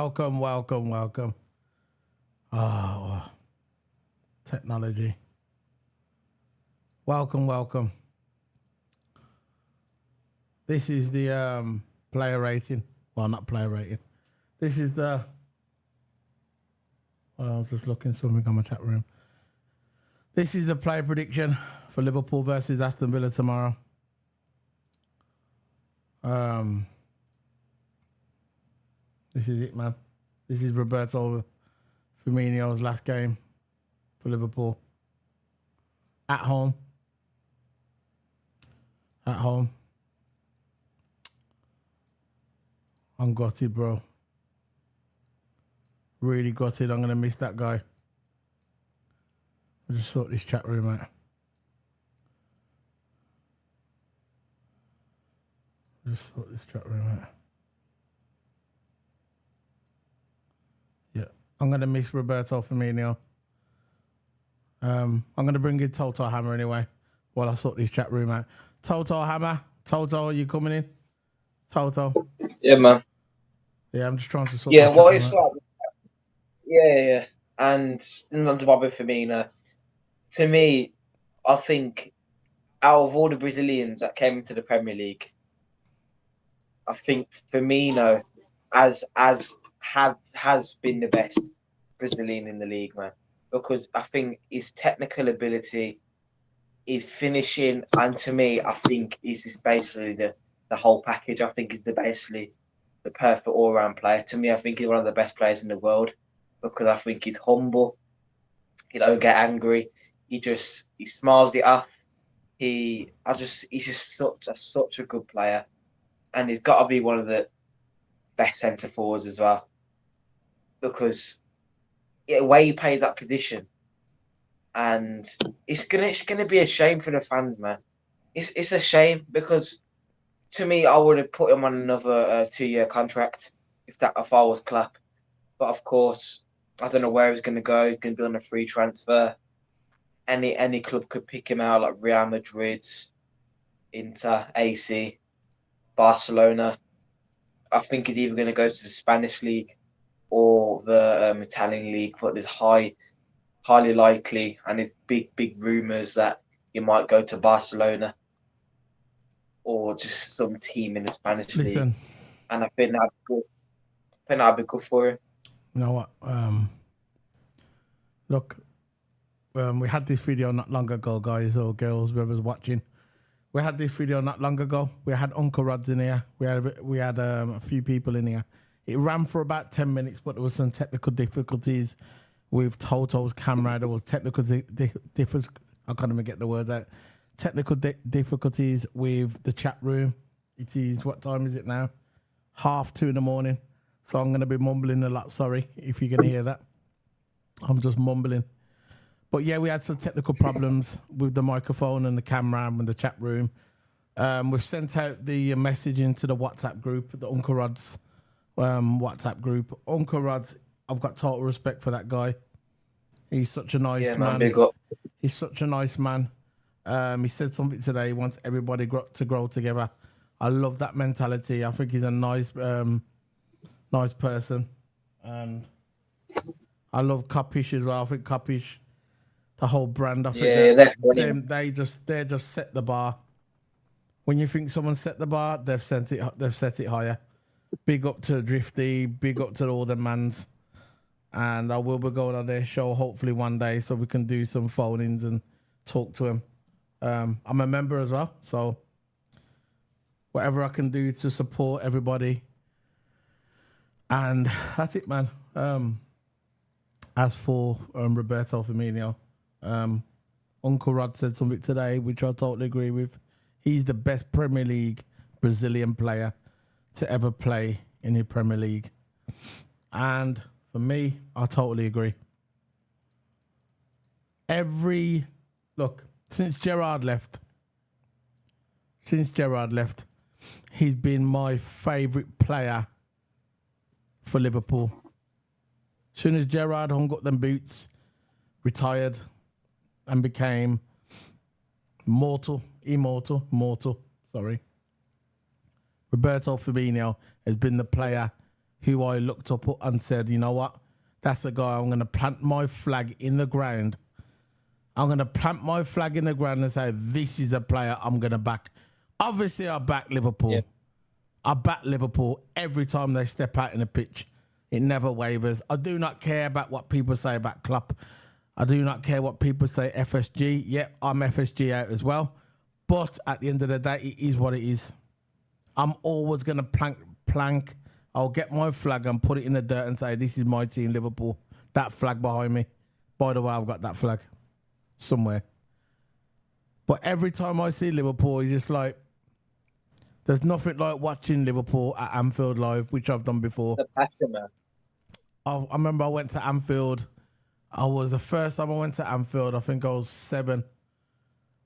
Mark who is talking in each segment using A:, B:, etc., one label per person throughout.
A: Welcome. Oh, technology. Welcome. This is the player rating. Well, not player rating. This is the... Well, I was just looking something on my chat room. This is the player prediction for Liverpool versus Aston Villa tomorrow. This is it, man. This is Roberto Firmino's last game for Liverpool. At home. I'm gutted, bro. Really gutted. I'm going to miss that guy. I just sort this chat room out. Yeah, I'm going to miss Roberto Firmino. I'm going to bring in Toto Hammer anyway while I sort this chat room out. Toto Hammer. Toto, are you coming in? Toto?
B: Yeah, man.
A: Yeah, I'm just trying to sort this chat room out.
B: Yeah. And not to bother Firmino. To me, I think out of all the Brazilians that came into the Premier League, I think Firmino has been the best Brazilian in the league, man. Because I think his technical ability, his finishing, and to me, I think he's just basically the whole package. I think he's basically the perfect all-round player. To me, I think he's one of the best players in the world because I think he's humble. He don't get angry. He smiles it off. He's just such a good player, and he's got to be one of the best centre forwards as well. Because the way he plays that position, and it's gonna be a shame for the fans, man. It's a shame because to me, I would have put him on another 2-year contract if I was Klopp. But of course, I don't know where he's going to go. He's going to be on a free transfer. Any club could pick him out, like Real Madrid, Inter, AC, Barcelona. I think he's either going to go to the Spanish league or the Italian league. But there's highly likely, and there's big rumours that he might go to Barcelona or just some team in the Spanish league. And I think that'd be good for him.
A: You know what? Look, we had this video not long ago, guys or girls, whoever's watching. We had this video not long ago. We had Uncle Rod's in here. We had a few people in here. It ran for about 10 minutes, but there was some technical difficulties with Toto's camera. There was technical difficulties. I can't even get the words out. Technical difficulties with the chat room. It is, what time is it now? 2:30 in the morning. So I'm going to be mumbling a lot. Sorry if you're going to hear that. I'm just mumbling. But yeah, we had some technical problems with the microphone and the camera and the chat room. We've sent out the message into the WhatsApp group, the Uncle Rod's WhatsApp group. Uncle Rod's, I've got total respect for that guy. He's such a nice man.
B: Big up.
A: He's such a nice man. He said something today. He wants everybody to grow together. I love that mentality. I think he's a nice person. And I love Kopish as well. I think Kopish, the whole brand, I think they just set the bar. When you think someone set the bar, they've set it higher. Big up to Drifty, big up to all the mans. And I will be going on their show hopefully one day so we can do some phone-ins and talk to him. I'm a member as well, so whatever I can do to support everybody. And that's it, man. As for Roberto Firmino, Uncle Rod said something today, which I totally agree with. He's the best Premier League Brazilian player to ever play in the Premier League. And for me, I totally agree. Since Gerrard left, he's been my favourite player for Liverpool. As soon as Gerrard hung up them boots, retired, and became immortal, Roberto Firmino has been the player who I looked up and said, you know what? That's the guy. I'm going to plant my flag in the ground. I'm going to plant my flag in the ground and say, this is a player I'm going to back. Obviously, I back Liverpool.
B: Yeah.
A: I back Liverpool every time they step out in the pitch. It never wavers. I do not care about what people say about Klopp. I do not care what people say FSG. Yeah, I'm FSG out as well. But at the end of the day, it is what it is. I'm always going to plank. I'll get my flag and put it in the dirt and say, this is my team, Liverpool. That flag behind me. By the way, I've got that flag somewhere. But every time I see Liverpool, it's just like, there's nothing like watching Liverpool at Anfield Live, which I've done before.
B: The passion, man.
A: I remember I went to Anfield. The first time I went to Anfield, I think I was 7.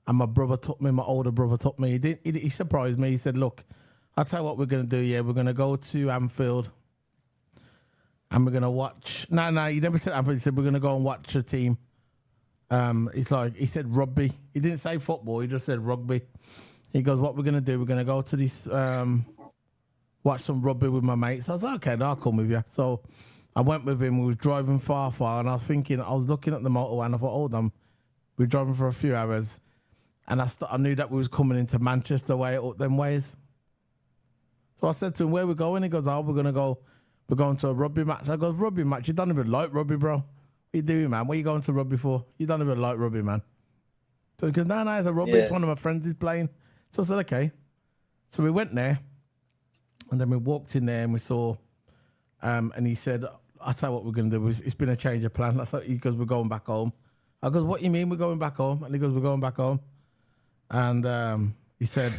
A: And my older brother took me. He surprised me. He said, look, I'll tell you what we're going to do. Yeah, we're going to go to Anfield. And we're going to watch. No, he never said Anfield. He said, we're going to go and watch a team. He said rugby. He didn't say football. He just said rugby. He goes, what we're going to do, we're going to go to this, watch some rugby with my mates. I was like, okay, I'll come with you. So I went with him. We was driving far, and I was looking at the motorway and I thought, hold on, we're driving for a few hours. And I knew that we was coming into Manchester way up them ways. So I said to him, where we going? He goes, we're going to a rugby match. I goes, rugby match? You don't even like rugby, bro. What you doing, man? What are you going to rugby for? You don't even like rugby, man. So he goes, no, it's a rugby. Yeah. It's one of my friends is playing. So I said, okay. So we went there, and then we walked in there, and we saw, and he said, I'll tell you what we're going to do. It's been a change of plan. He goes, we're going back home. I goes, what you mean we're going back home? And he goes, we're going back home. And he said,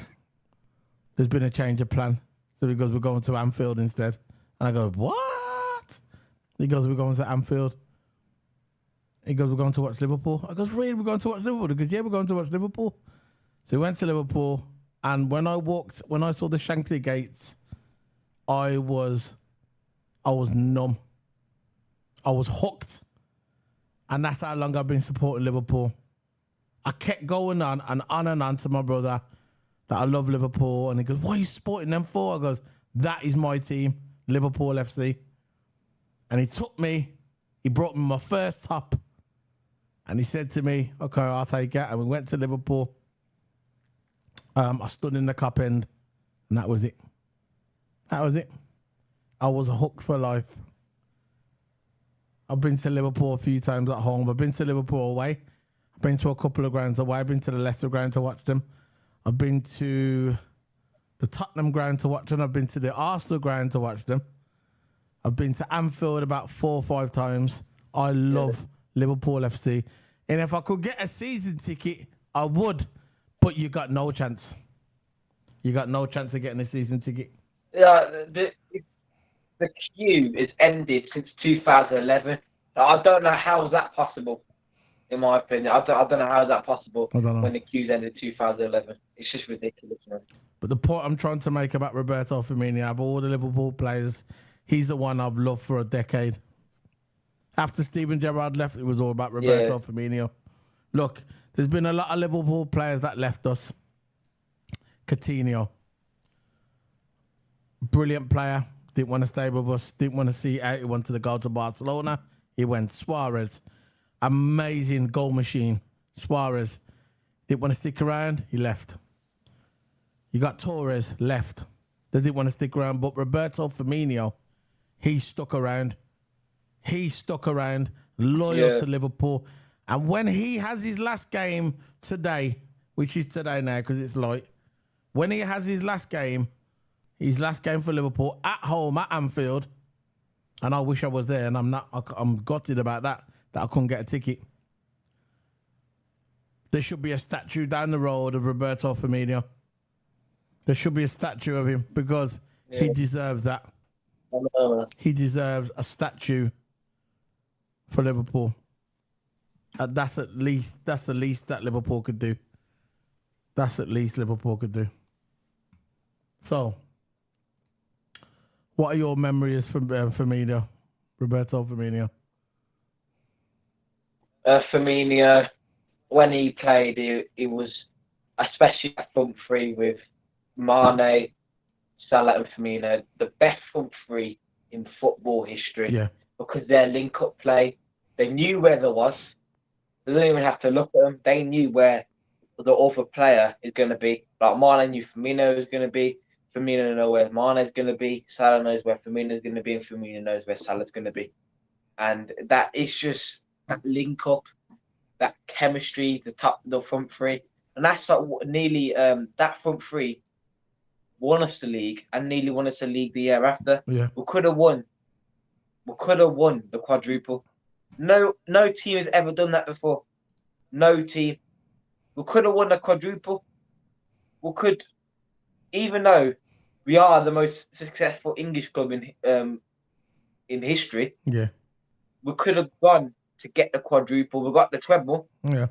A: there's been a change of plan. So he goes, we're going to Anfield instead. And I go, what? He goes, we're going to Anfield. He goes, we're going to watch Liverpool. I goes, really, we're going to watch Liverpool? He goes, yeah, we're going to watch Liverpool. So we went to Liverpool, and when I saw the Shankly gates, I was numb. I was hooked. And that's how long I've been supporting Liverpool. I kept going on and on to my brother that I love Liverpool. And he goes, what are you supporting them for? I goes, that is my team, Liverpool FC. And he brought me my first top. And he said to me, okay, I'll take it. And we went to Liverpool. I stood in the cup end, and that was it. That was it. I was hooked for life. I've been to Liverpool a few times at home. I've been to Liverpool away. I've been to a couple of grounds away. I've been to the Leicester ground to watch them. I've been to the Tottenham ground to watch them. I've been to the Arsenal ground to watch them. I've been to Anfield about 4 or 5 times. I love Liverpool FC. And if I could get a season ticket, I would. But you got no chance. You got no chance of getting a season ticket.
B: Yeah, the queue is ended since 2011. I don't know how is that possible. In my opinion, I don't know how is that possible when the queue's ended in 2011. It's just ridiculous, man.
A: But the point I'm trying to make about Roberto Firmino, out of all the Liverpool players, he's the one I've loved for a decade. After Steven Gerrard left, it was all about Roberto Firmino. Look, there's been a lot of Liverpool players that left us. Coutinho, brilliant player, didn't want to stay with us, didn't want to see out. He wanted to go to Barcelona. He went. Suarez, amazing goal machine. Suarez didn't want to stick around. He left. You got Torres, left. They didn't want to stick around. But Roberto Firmino, he stuck around. He stuck around, loyal to Liverpool. And when he has his last game today, which is today now because it's light, when he has his last game for Liverpool at home at Anfield, and I wish I was there, and I'm gutted about that I couldn't get a ticket. There should be a statue down the road of Roberto Firmino. There should be a statue of him because he deserves that. He deserves a statue for Liverpool. That's the least that Liverpool could do. That's at least Liverpool could do. So, what are your memories from Firmino, Roberto Firmino?
B: Firmino, when he played, he was, especially at front three with Mane, Salah and Firmino, the best front three in football history.
A: Yeah.
B: Because their link-up play, they knew where there was. They didn't even have to look at them. They knew where the other player is going to be. Like Mane knew Firmino is going to be. Firmino knows where Mane is going to be. Salah knows where Firmino is going to be, and Firmino knows where Salah's going to be. And that is just that link-up, that chemistry, the front three, and that's like nearly that front three won us the league and nearly won us the league the year after.
A: Yeah.
B: We could have won. We could have won the quadruple. No team has ever done that before. No team. We could have won the quadruple. We could, even though we are the most successful English club in history.
A: Yeah.
B: We could have gone to get the quadruple. We got the treble.
A: Yeah.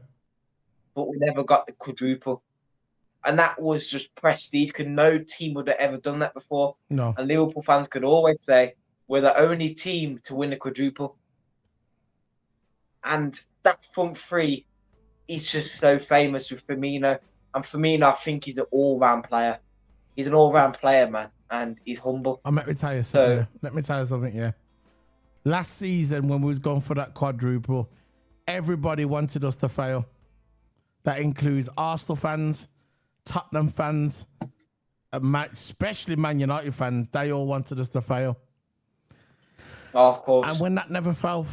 B: But we never got the quadruple. And that was just prestige, because no team would have ever done that before.
A: No.
B: And Liverpool fans could always say, we're the only team to win a quadruple. And that front three is just so famous with Firmino. And Firmino, I think he's an all-round player. He's an all-round player, man. And he's humble.
A: Let me tell you something. Let me tell you something, yeah. Last season, when we was going for that quadruple, everybody wanted us to fail. That includes Arsenal fans, Tottenham fans, especially Man United fans. They all wanted us to fail.
B: Oh, of course.
A: And when that never fell,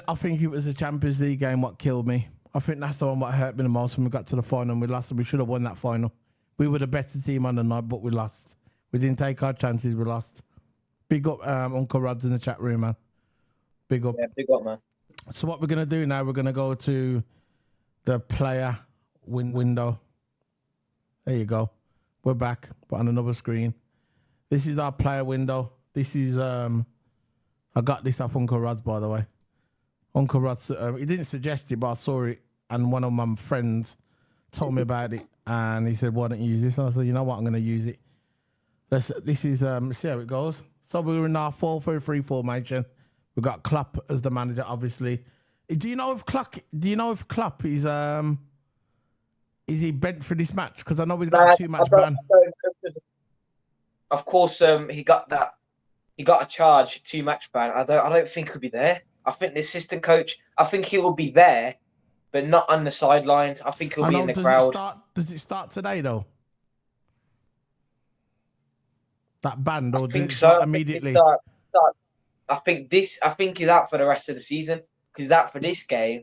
A: I think it was the Champions League game what killed me. I think that's the one what hurt me the most when we got to the final and we lost. And we should have won that final. We were the better team on the night, but we lost. We didn't take our chances. We lost. Big up Uncle Rod's in the chat room, man. Big up.
B: Yeah, big up, man.
A: So what we're going to do now, we're going to go to the player window. There you go. We're back, but on another screen. This is our player window. This is, I got this off Uncle Rod's, by the way. Uncle Rod's, he didn't suggest it, but I saw it, and one of my friends told me about it, and he said, why don't you use this? And I said, you know what, I'm going to use it. This is, see how it goes. So we're in our 4-3-3 formation. We've got Klopp as the manager, obviously. Do you know if Klopp is he bent for this match? Because I know he's got a 2-match ban.
B: Of course, he got that. He got a charge 2-match ban. I don't think he'll be there. I think the assistant coach. I think he will be there, but not on the sidelines. I think he'll be in the crowd.
A: Does it start today though? That ban, or does it start immediately?
B: I think he's out for the rest of the season, because he's out for this game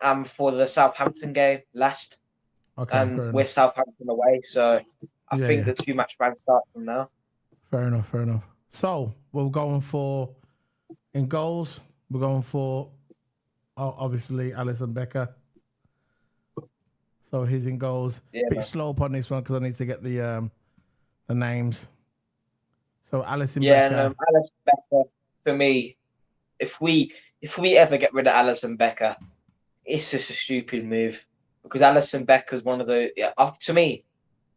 B: and for the Southampton game last.
A: Okay,
B: and we're Southampton away, so I think the 2-match ban starts from now.
A: Fair enough. So we're going for, in goals, we're going for obviously Alisson Becker. So he's in goals.
B: Yeah,
A: bit slow up on this one because I need to get the names. So Alisson Becker.
B: Yeah, Alisson Becker, for me, if we ever get rid of Alisson Becker, it's just a stupid move, because Alisson Becker is one of the, to me,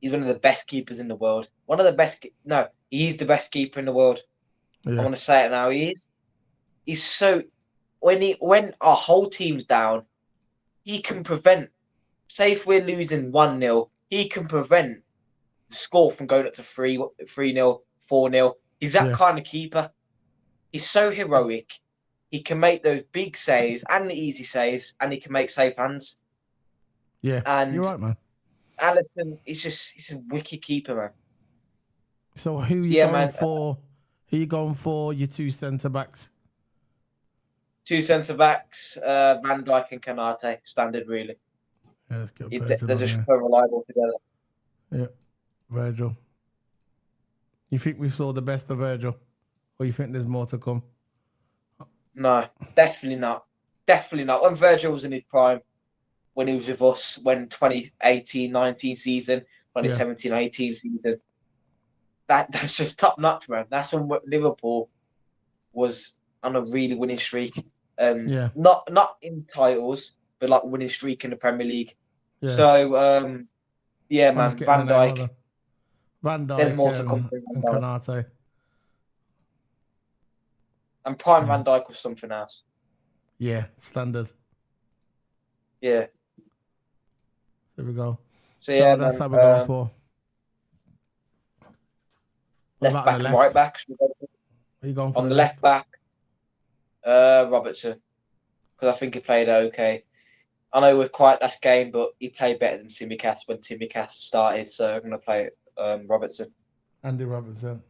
B: he's one of the best keepers in the world. One of the best. No, he's the best keeper in the world. Yeah. I want to say it now. He is. He's so, when our whole team's down, he can prevent. Say if we're losing 1-0, he can prevent the score from going up to 3-0, 4-0. He's that kind of keeper. He's so heroic. He can make those big saves and the easy saves, and he can make safe hands.
A: Yeah, and you're right, man.
B: Alisson he's a wicked keeper, man.
A: So who are you going for? Who are you going for? Your 2 centre backs.
B: 2 centre backs, Van Dijk and Kanate, standard really.
A: Yeah, let's get
B: they're just so reliable together.
A: Yeah, Virgil. You think we saw the best of Virgil, or you think there's more to come?
B: No, definitely not. Definitely not. When Virgil was in his prime, when he was with us, when 2018-19 season, 2017-18 season, that's just top notch, man. That's when Liverpool was on a really winning streak. Not in titles, but like winning streak in the Premier League. Yeah. So, man, Van Dijk. There's more to come from
A: and Kanate.
B: And prime Van Dijk was something else.
A: Yeah, standard.
B: Yeah.
A: There we go.
B: So yeah,
A: that's how we're going for.
B: Left back and right back.
A: Are you going for
B: On the left back, Robertson, because I think he played okay. I know it was quiet last game, but he played better than Tsimikas when Tsimikas started, so I'm going to play Robertson.
A: Andy Robertson.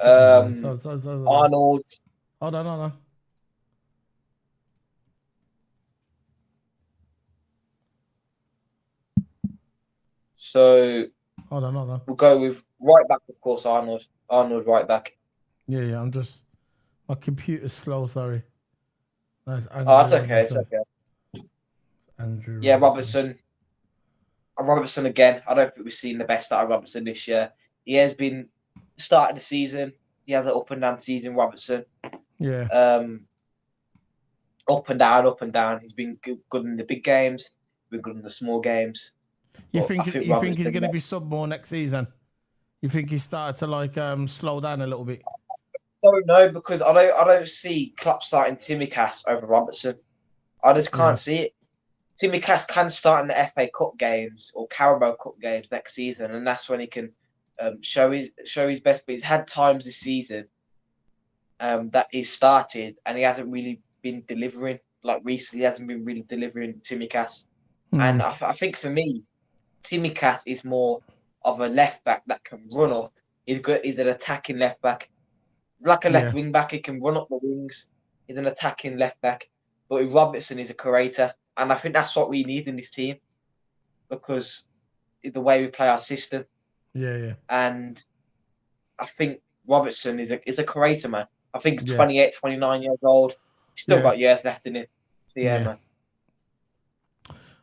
B: Arnold.
A: Hold on.
B: So
A: Hold on.
B: We'll go with right back, of course, Arnold. Arnold, right back.
A: Yeah, I'm just... My computer's slow, sorry.
B: That's okay, it's okay.
A: Andrew
B: Robertson. Robertson again. I don't think we've seen the best out of Robertson this year. He has been starting the season. He has an up and down season, Robertson.
A: Yeah.
B: Up and down. He's been good in the big games. Been good in the small games.
A: You think he's going to be sub more next season? You think he started to slow down a little bit?
B: I don't know, because I don't see Klopp starting Tsimikas over Robertson. I just can't see it. Tsimikas can start in the FA Cup games or Carabao Cup games next season, and that's when he can show his best. But he's had times this season that he's started and he hasn't really been delivering. Like recently, he hasn't been really delivering Tsimikas. And I think for me, Tsimikas is more of a left back that can run up. He's an attacking left back. Like a left wing back, he can run up the wings. He's an attacking left back. But Robertson is a creator. And I think that's what we need in this team, because the way we play our system.
A: Yeah.
B: And I think Robertson is a creator, man. I think he's 28, 29 years old. He's still got years left in it. So man.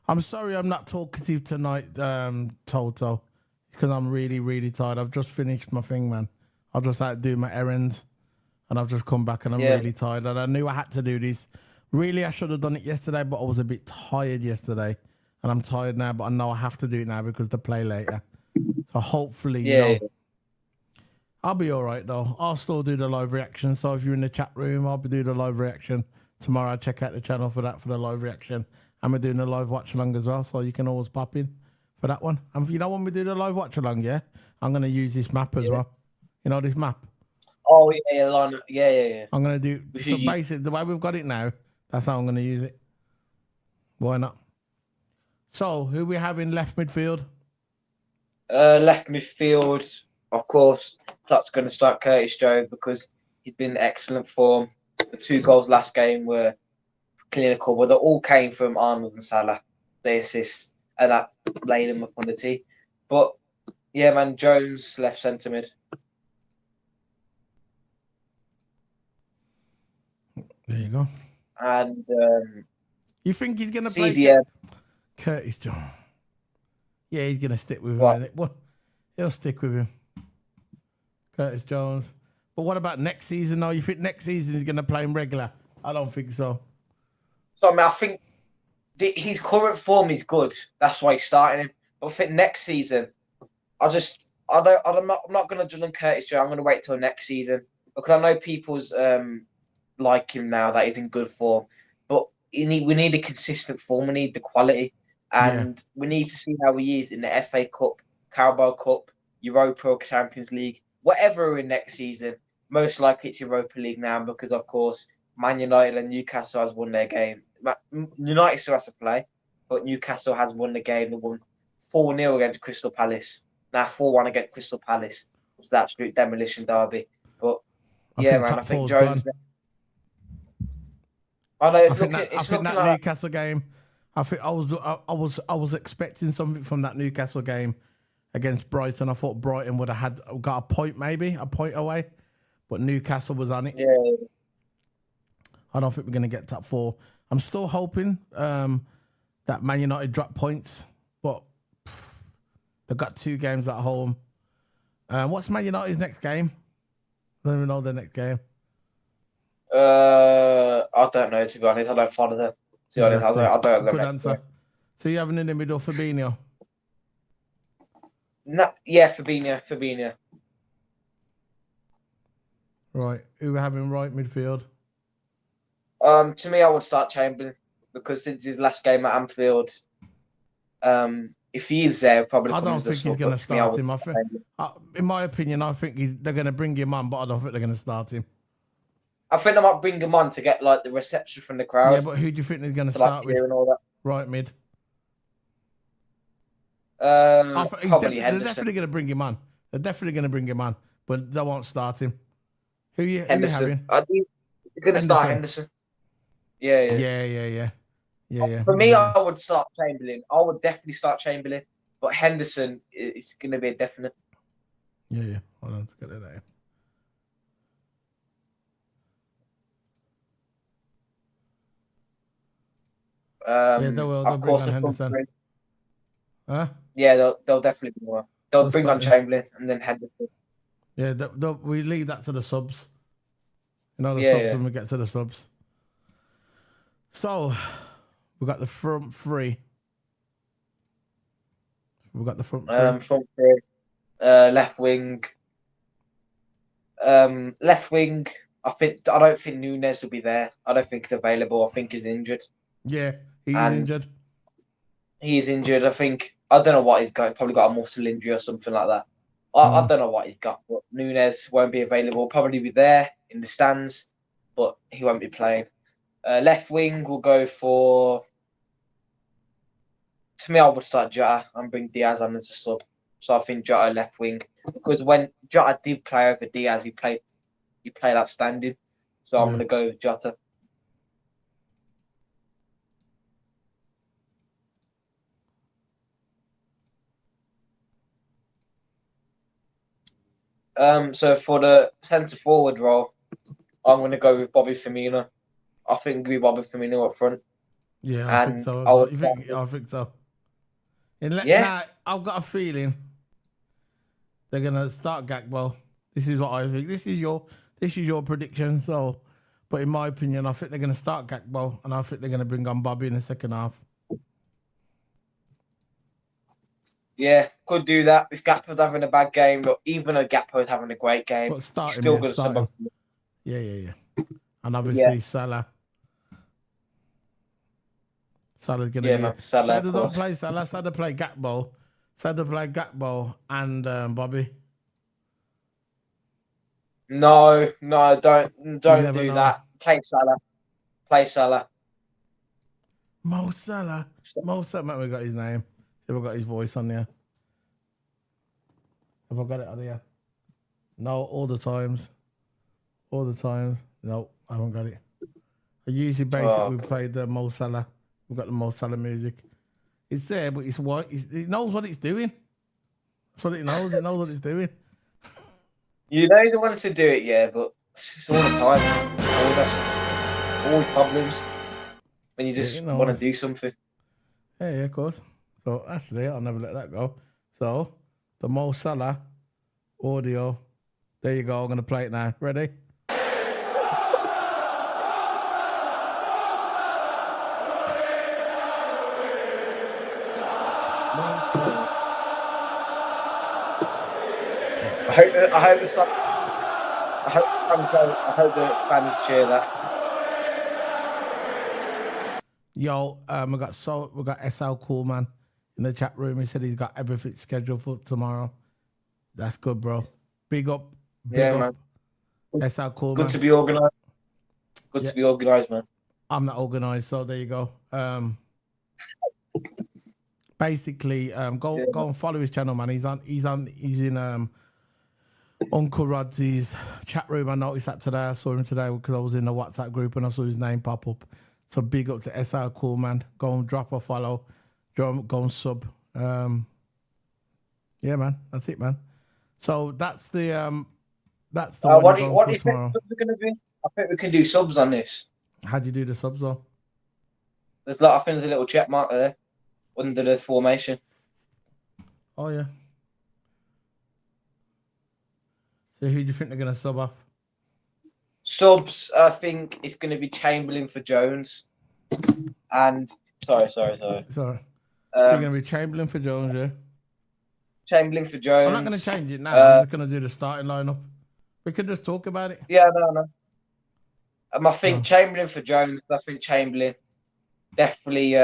A: I'm sorry I'm not talkative tonight, Toto, because I'm really, really tired. I've just finished my thing, man. I've just had to do my errands, and I've just come back, and I'm really tired. And I knew I had to do this. Really, I should have done it yesterday, but I was a bit tired yesterday, and I'm tired now, but I know I have to do it now because they play later. So hopefully, you know, I'll be all right, though. I'll still do the live reaction. So if you're in the chat room, I'll be doing the live reaction. Tomorrow, I'll check out the channel for the live reaction. And we're doing a live watch along as well, so you can always pop in for that one. And you know when we do the live watch along, I'm going to use this map as well. You know this map?
B: Oh, yeah.
A: I'm going to do... So basically, the way we've got it now, that's how I'm going to use it. Why not? So, who we have in left midfield?
B: Left midfield, of course, Klopp's going to start Curtis Jones because he's been in excellent form. The 2 goals last game were clinical, but they all came from Arnold and Salah. They assist, and that laid him up on the tee. But yeah, man, Jones left centre mid.
A: There you go.
B: And
A: you think he's going to play Curtis Jones? Yeah, he's going to stick with him. Well, he'll stick with him. Curtis Jones. But what about next season? No, you think next season he's going to play him regular? I don't think so.
B: So I mean, I think his current form is good. That's why he's starting him. But I think next season, I'm not going to judge on Curtis Jones. I'm going to wait till next season, because I know people's like him now that he's in good form. But we need a consistent form. We need the quality, and we need to see how he is in the FA Cup, Carabao Cup, Europa, Champions League, whatever we're in next season. Most likely it's Europa League now, because of course Man United and Newcastle has won their game. United still has to play, but Newcastle has won the game. They won 4-0 against Crystal Palace. Now 4-1 against Crystal Palace. It was the absolute demolition derby. But I think Jones. I think that
A: Newcastle game. I think I was expecting something from that Newcastle game against Brighton. I thought Brighton would have got a point away, but Newcastle was on it.
B: Yeah.
A: I don't think we're going to get top 4. I'm still hoping that Man United drop points, but they've got 2 games at home. What's Man United's next game? I don't even know their next game.
B: I don't know, to be honest. I don't follow them. To be honest, I don't know.
A: Good answer. So you having in the middle Fabinho?
B: No, yeah, Fabinho.
A: Right. Who we having right midfield?
B: To me, I would start Chamberlain, because since his last game at Anfield, if he is there, probably
A: I
B: come
A: don't
B: as a
A: think he's
B: sub.
A: going to
B: But for me, I
A: start
B: would
A: him.
B: start Chamberlain.
A: In my opinion, I think they're going to bring him on, but I don't think they're going to start him.
B: I think I might bring him on to get like the reception from the crowd.
A: Yeah, but who do you think they're going to
B: to like
A: start
B: cheer
A: with?
B: and all that.
A: Right mid.
B: Probably
A: They're
B: Henderson.
A: definitely going to bring him on. They're definitely going to bring him on, but they won't start him. Who you
B: Henderson.
A: having?
B: You're going to start Henderson. Yeah.
A: Yeah.
B: For me, I would start Chamberlain. I would definitely start Chamberlain, but Henderson is going to be a definite.
A: Yeah. Hold on, let's get it there. Yeah, they'll bring on Henderson. Huh?
B: Yeah, they'll definitely bring one. They'll bring on Chamberlain and then Henderson.
A: Yeah, we leave that to the subs. You know, the subs when we get to the subs. So, we got the front three.
B: Front three. Left wing. Left wing. I don't think Nunes will be there. I don't think it's available. I think he's injured.
A: Yeah, he's injured.
B: He's injured. I don't know what he's got. Probably got a muscle injury or something like that. I don't know what he's got, but Nunes won't be available. Probably be there in the stands, but he won't be playing. Left wing will go for. To me, I would start Jota and bring Diaz on as a sub. So I think Jota left wing, because when Jota did play over Diaz, he played outstanding. So I'm going to go with Jota. So for the centre forward role, I'm going to go with Bobby Firmino. I think it'll be Bobby Firmino up front.
A: Yeah, I think so. I think so. Now, I've got a feeling they're going to start Gakpo. This is what I think. This is your prediction. So, but in my opinion, I think they're going to start Gakpo, and I think they're going to bring on Bobby in the second half.
B: Yeah, could do that. If Gakpo's having a bad game, but even though Gakpo's having a great game,
A: but start him,
B: still going to sub him.
A: Yeah. And obviously Salah. Salah's going to be... Salah don't play Salah. Salah play Gakpo. Salah play Gakpo and Bobby.
B: No, don't do that. Play Salah.
A: Mo Salah. We got his name. Have I got his voice on there? Have I got it on there? No, all the times. No, I haven't got it. I usually basically play the Mo Salah. We've got the Mo Salah music. It's there, but it's white. It knows what it's doing. That's what it knows. It knows what it's doing.
B: You know the ones to do it, yeah, but it's all the time. Always problems when you just want to do something.
A: Yeah, of course. So actually, I'll never let that go. So the Mo Salah audio. There you go. I'm gonna play it now. Ready?
B: I hope the fans cheer that.
A: Yo, we got SL Coolman in the chat room. He said he's got everything scheduled for tomorrow. That's good, bro. Big up.
B: Man.
A: SL Coolman.
B: Good to be organised. To be organised, man.
A: I'm not organised, so there you go. Basically, go and follow his channel, man. He's in Uncle Rodsy's chat room. I noticed that today. I saw him today because I was in the WhatsApp group and I saw his name pop up. So big up to SR Cool, man. Go and drop a follow. Go and sub. Yeah, man. That's it, man. So that's the
B: what do you think subs are going to be? I think we can do subs on this.
A: How do you do the subs though?
B: I think there's a little check mark there under the formation.
A: Oh yeah. So who do you think they're going to sub off?
B: Subs, I think it's going to be Chamberlain for Jones. And sorry.
A: Sorry. You're going to be Chamberlain for Jones, yeah?
B: Chamberlain for Jones.
A: I'm not going to change it now. I'm just going to do the starting lineup. We could just talk about it.
B: Yeah, no. I think Chamberlain for Jones. I think Chamberlain definitely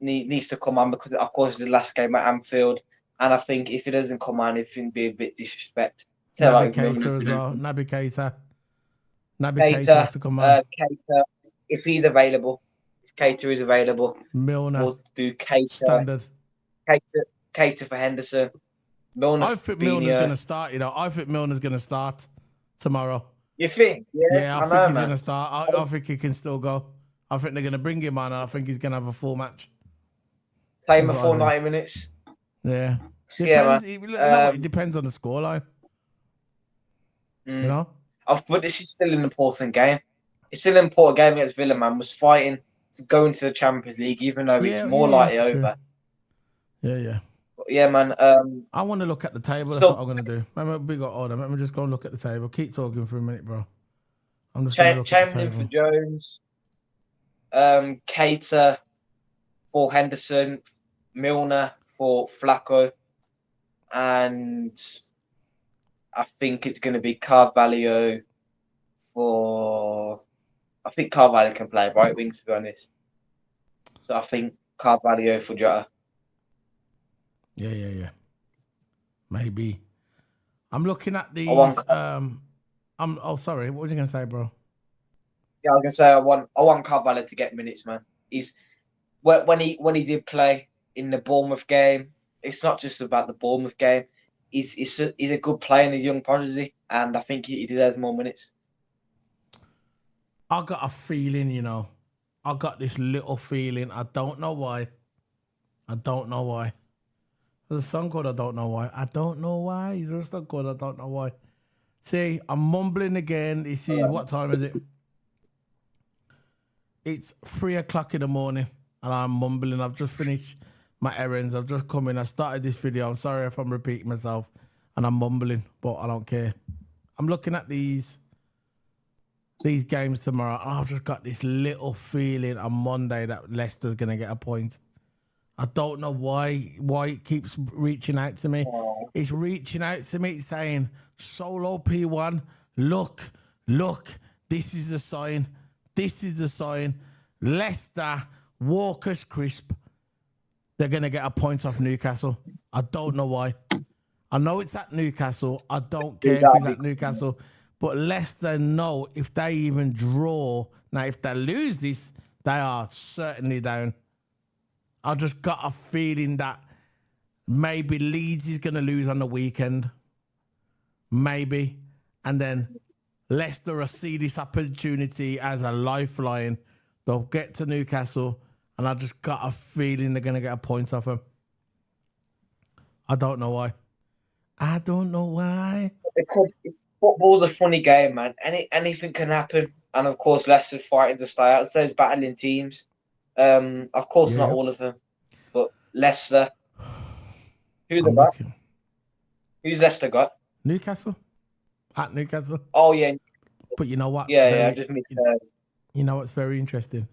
B: needs to come on because, of course, it's the last game at Anfield. And I think if he doesn't come on, it can be a bit disrespect.
A: Naby Keita as well. Naby Keita. Naby Keita has to come on.
B: Keita, if he's available, if Keita is available,
A: Milner.
B: we'll do Keita.
A: Standard.
B: Keita for Henderson. Milner.
A: I think Milner's going to start, I think Milner's going to start tomorrow.
B: You think?
A: Yeah, I think he's going to start. I think he can still go. I think they're going to bring him on, and I think he's going to have a full match.
B: Play him a full 90 minutes.
A: Yeah.
B: Depends,
A: it depends on the scoreline. You know?
B: But this is still an important game. It's still an important game against Villa, man. Was fighting to go into the Champions League, even though it's more likely over.
A: Yeah.
B: But yeah, man.
A: I want to look at the table. That's what I'm going to do. Let me just go and look at the table. Keep talking for a minute, bro. I'm just going to look at the table.
B: Chamberlain for Jones. Keita for Henderson. Milner for Flacco. And I think it's going to be Carvalho for... I think Carvalho can play right wing, to be honest. So I think Carvalho for Jota.
A: Yeah. Maybe. I'm looking at these. Oh, sorry. What were you going to say, bro?
B: Yeah, I was going to say I want Carvalho to get minutes, man. When he did play in the Bournemouth game, it's not just about the Bournemouth game. He's a good player in a young prodigy, and I think he deserves more minutes.
A: I got a feeling, I got this little feeling. I don't know why. There's a song called I Don't Know Why. I don't know why. Is there a song called I Don't Know Why? See, I'm mumbling again. This is, what time is it? It's 3 o'clock in the morning, and I'm mumbling. I've just finished my errands. I've just come in. I started this video. I'm sorry if I'm repeating myself, and I'm mumbling, but I don't care. I'm looking at these games tomorrow, and I've just got this little feeling on Monday that Leicester's going to get a point. I don't know why it keeps reaching out to me. It's reaching out to me saying, Solo P1, look, this is a sign. Leicester, Walker's Crisp, they're going to get a point off Newcastle. I don't know why. I know it's at Newcastle. I don't care if it's at Newcastle. But Leicester know if they even draw. Now, if they lose this, they are certainly down. I just got a feeling that maybe Leeds is going to lose on the weekend. Maybe. And then Leicester will see this opportunity as a lifeline. They'll get to Newcastle, and I just got a feeling they're going to get a point off them. I don't know why.
B: Football's a funny game, man. Anything can happen. And, of course, Leicester's fighting to stay out. It's those battling teams. Of course, not all of them, but Leicester. Who's Leicester got?
A: Newcastle. At Newcastle.
B: Oh yeah.
A: But you know what?
B: I just missed that.
A: You know what's very interesting?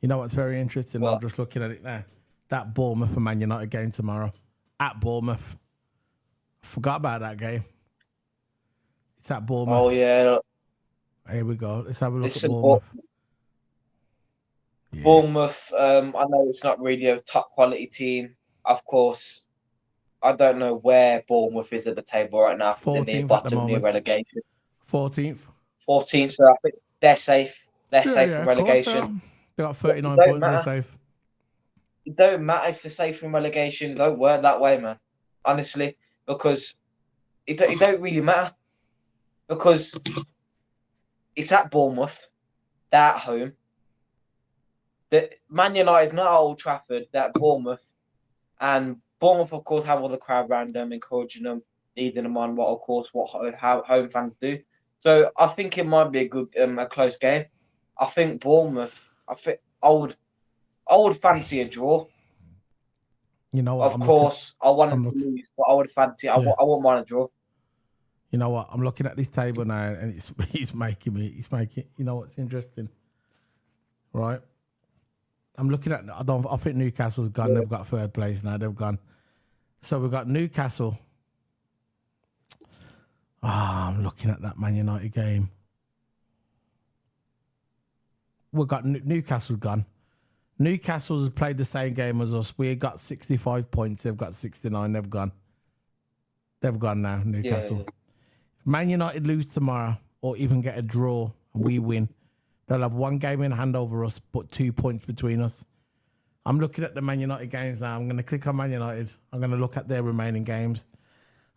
B: What?
A: I'm just looking at it now. That Bournemouth and Man United game tomorrow at Bournemouth. Forgot about that game. It's at Bournemouth.
B: Oh yeah.
A: Here we go. Let's have a look at Bournemouth.
B: Yeah. Bournemouth, I know it's not really a top quality team. Of course, I don't know where Bournemouth is at the table right now.
A: 14th at the moment.
B: Near relegation.
A: 14th.
B: 14th, so I think they're safe. They're safe from relegation.
A: They got 39 points, they're safe.
B: It don't matter if they're safe from relegation. Don't work that way, man. Honestly, because it don't really matter. Because it's at Bournemouth. They're at home. The Man United is not at Old Trafford, they're at Bournemouth. And Bournemouth, of course, have all the crowd around them, encouraging them, leading them on, how home fans do. So I think it might be a close game. I think Bournemouth, I would fancy a draw.
A: You know what?
B: Of course, I want them to lose, but I would fancy, I wouldn't mind a draw.
A: You know what? I'm looking at this table now, and he's making, you know what's interesting? Right? I'm looking at. I think Newcastle's gone. Yeah. They've got third place now. They've gone. So we've got Newcastle. I'm looking at that Man United game. We've got Newcastle's gone. Newcastle has played the same game as us. We got 65 points. They've got 69. They've gone. They've gone now, Newcastle.
B: Yeah.
A: If Man United lose tomorrow or even get a draw and we win, they'll have one game in hand over us, but 2 points between us. I'm looking at the Man United games now. I'm going to click on Man United. I'm going to look at their remaining games.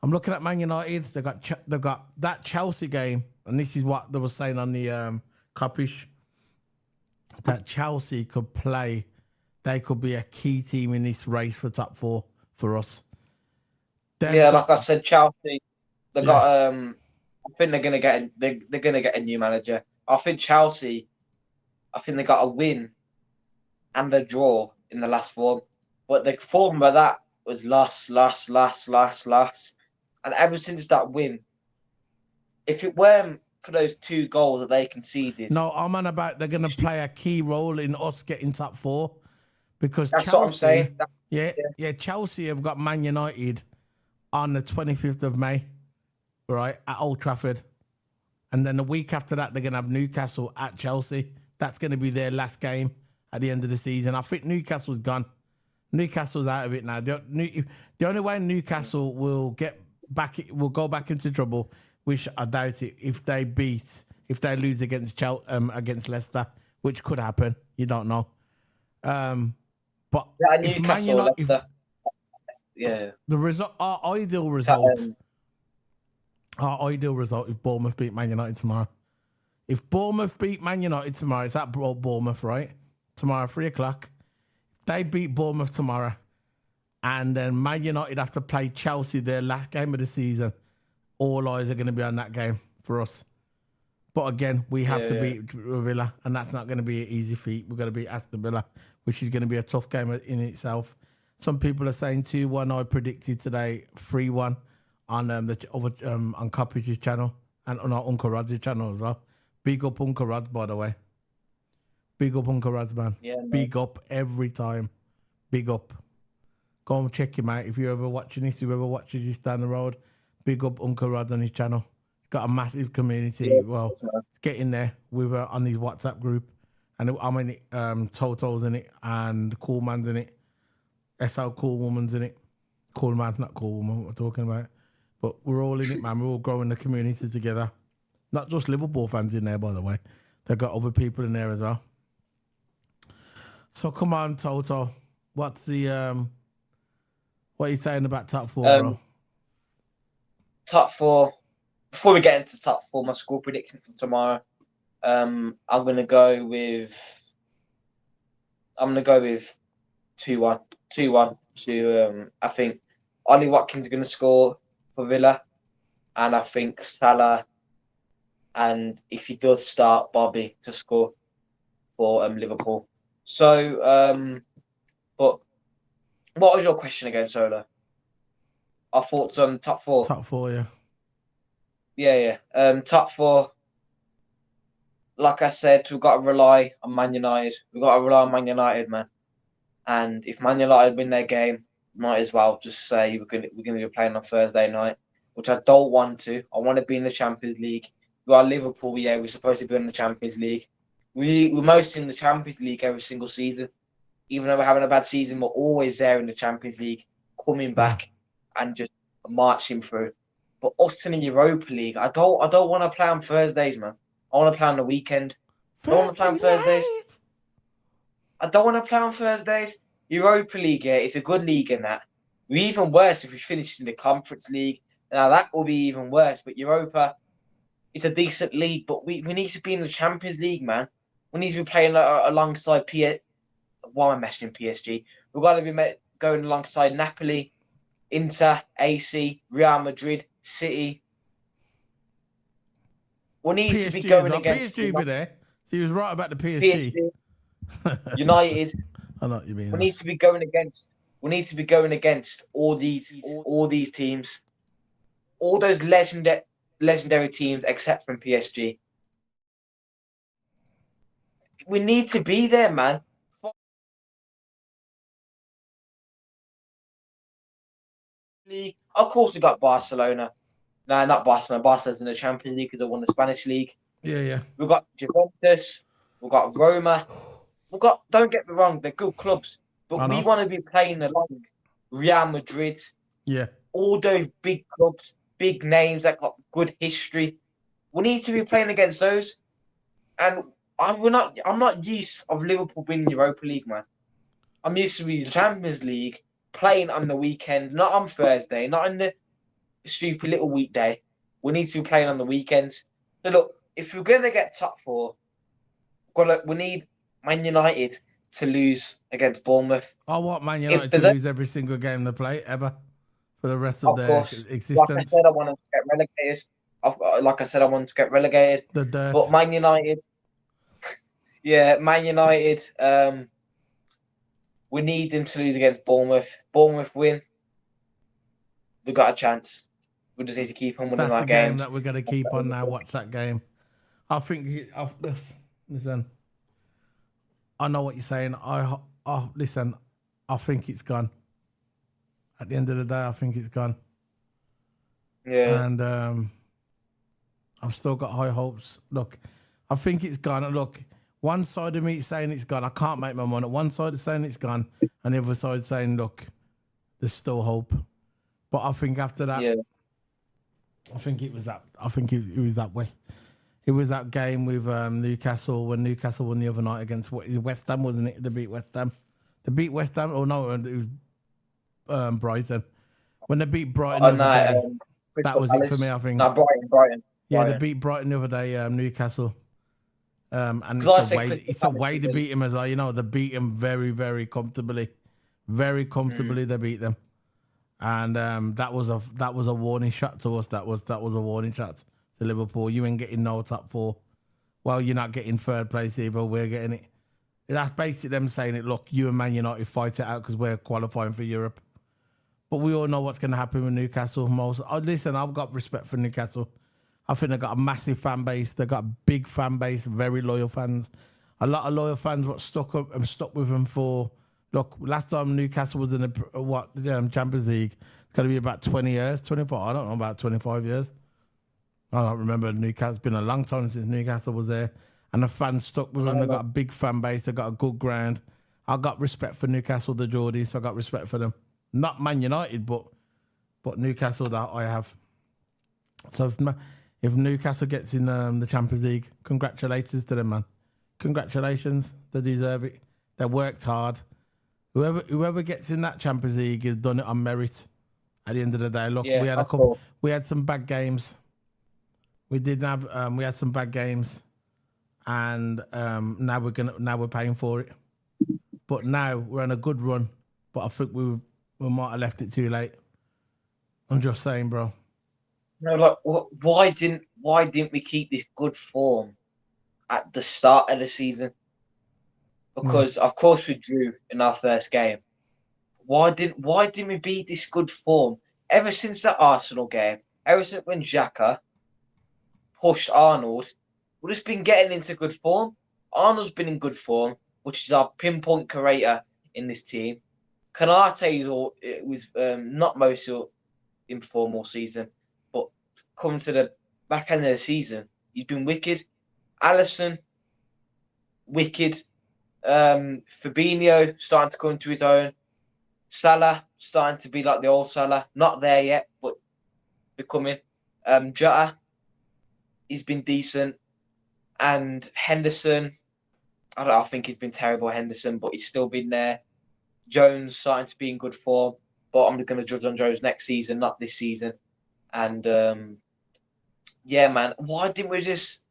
A: I'm looking at Man United. They got that Chelsea game, and this is what they were saying on the Copish, that Chelsea could play. They could be a key team in this race for top four for us.
B: Like I said, Chelsea. They got. I think they're gonna get a new manager. I think Chelsea. I think they got a win and a draw in the last form, but the form by that was loss. And ever since that win, if it weren't for those 2 goals that they conceded.
A: No, I'm on about they're going to play a key role in us getting top 4. Because
B: that's
A: Chelsea,
B: what I'm saying.
A: Yeah, Chelsea have got Man United on the 25th of May, right, at Old Trafford. And then the week after that, they're going to have Newcastle at Chelsea. That's going to be their last game at the end of the season. I think Newcastle's gone. Newcastle's out of it now. The only way Newcastle will go back into trouble, which I doubt it, if they lose against Leicester, which could happen. You don't know. But if Man United, the result, our ideal result if Bournemouth beat Man United tomorrow. If Bournemouth beat Man United tomorrow, it's at Bournemouth, right? Tomorrow, 3:00. They beat Bournemouth tomorrow, and then Man United have to play Chelsea their last game of the season. All eyes are going to be on that game for us. But again, we have to beat Villa, and that's not going to be an easy feat. We're going to beat Aston Villa, which is going to be a tough game in itself. Some people are saying 2-1. I predicted today 3-1 on the on Coppish's channel and on our Uncle Rod's channel as well. Big up Uncle Rod, by the way. Big up Uncle Rod's, man. Yeah, no. Big up every time. Big up. Go and check him out if you're ever watching this. Whoever watches this down the road, big up Uncle Rod on his channel. Got a massive community. Yeah, well, get in there. We were on his WhatsApp group, and I'm in it. Toto's in it, and Cool Man's in it. SL Cool Woman's in it. Cool Man, not Cool Woman. What we're talking about, but we're all in it, man. We're all growing the community together. Not just Liverpool fans in there, by the way. They've got other people in there as well. So come on, Toto. What's the what are you saying about top 4, bro?
B: Top 4. Before we get into top 4, my score prediction for tomorrow, I'm gonna go with 2-1. 2-1 to I think Ollie Watkins is gonna score for Villa, and I think Salah, and if he does start, Bobby to score for Liverpool. So but what was your question again, Solo? Our thoughts on top 4.
A: Top 4, yeah.
B: Yeah. Top 4. Like I said, we've got to rely on Man United. We've got to rely on Man United, man. And if Man United win their game, might as well just say we're gonna be playing on Thursday night, which I don't want to. I want to be in the Champions League. We are Liverpool, yeah. We're supposed to be in the Champions League. We're mostly in the Champions League every single season. Even though we're having a bad season, we're always there in the Champions League, coming back and just marching through. But us in the Europa League, I don't want to play on Thursdays, man. I want to play on the weekend. I don't want to play on Thursdays. I don't want to play on Thursdays. Europa League, yeah, it's a good league in that. We're even worse if we finish in the Conference League. Now that will be even worse. But Europa, it's a decent league. But we need to be in the Champions League, man. We need to be playing alongside why am I mentioning PSG? We've got to be going alongside Napoli, Inter, AC, Real Madrid, City. We need to be going against
A: PSG. Be there. So he was right about the PSG.
B: United.
A: I know what you mean.
B: We need to be going against. We need to be going against all these teams, all those legendary teams, except from PSG. We need to be there, man. Of course, we got Barcelona. No, not Barcelona. Barcelona's in the Champions League because they won the Spanish league.
A: Yeah.
B: We've got Juventus. We've got Roma. Don't get me wrong, they're good clubs, but we want to be playing along Real Madrid, all those big clubs, big names that got good history. We need to be playing against those, and I'm not used of Liverpool winning Europa League, man. I'm used to the Champions League playing on the weekend, not on Thursday, not on the stupid little weekday. We need to be playing on the weekends. So look, if we're gonna get top four, we need Man United to lose against Bournemouth.
A: I want Man United to lose every single game they play ever for the rest of their existence.
B: Like I said, I want them to get relegated. I want them to get relegated.
A: The dirt.
B: But Man United, Man United. We need them to lose against Bournemouth. Bournemouth win. They've got a chance. We just need to keep on winning
A: That's
B: our
A: a game
B: games.
A: that we're going to keep on now. Watch that game. I think. Listen. I know what you're saying. Listen. I think it's gone. At the end of the day, I think it's gone.
B: Yeah.
A: And I've still got high hopes. Look, I think it's gone. Look, one side of me is saying it's gone. I can't make my mind up. One side is saying it's gone, and the other side is saying, look, there's still hope. But I think after that, I think it was that. I think it was that West. It was that game with Newcastle when Newcastle won the other night against West Ham, wasn't it? They beat West Ham. They beat West Ham. Oh no, it was Brighton. When they beat Brighton the other day, that was it for me. I think.
B: No, Brighton.
A: Yeah, they beat Brighton the other day, Newcastle. And it's a way to beat him as well. You know, they beat him very, very comfortably. Very comfortably they beat them. And that was a warning shot to us. That was a warning shot to Liverpool. You ain't getting no top four. Well, you're not getting third place either. We're getting it. That's basically them saying it, look, you and Man United fight it out because we're qualifying for Europe. But we all know what's going to happen with Newcastle. Listen, I've got respect for Newcastle. I think they've got a massive fan base. They've got a big fan base, very loyal fans. A lot of loyal fans what stuck with them for. Look, last time Newcastle was in the Champions League, it's going to be about 20 years, 25. I don't know, about 25 years. I don't remember Newcastle. It's been a long time since Newcastle was there. And the fans stuck with them. They've got a big fan base. They've got a good ground. I got respect for Newcastle, the Geordies. So I got respect for them. Not Man United, but Newcastle that I have. So if Newcastle gets in the Champions League, congratulations to them, man. Congratulations. They deserve it. They worked hard. Whoever gets in that Champions League has done it on merit. At the end of the day, look, we had some bad games. We had some bad games, and now we're paying for it. But now we're on a good run. But I think we might have left it too late. I'm just saying, bro.
B: No, like why didn't we keep this good form at the start of the season? Because of course we drew in our first game. Why didn't we beat this good form ever since the Arsenal game? Ever since when Xhaka pushed Arnold, we've just been getting into good form. Arnold's been in good form, which is our pinpoint creator in this team. Canate, it was not most in form all season, but coming to the back end of the season, he's been wicked. Alisson, wicked. Fabinho starting to come to his own. Salah starting to be like the old Salah, not there yet, but becoming. Jota, he's been decent, and Henderson, I think he's been terrible, Henderson, but he's still been there. Jones starting to be in good form, but I'm going to judge on Jones next season, not this season. And man, why didn't we just?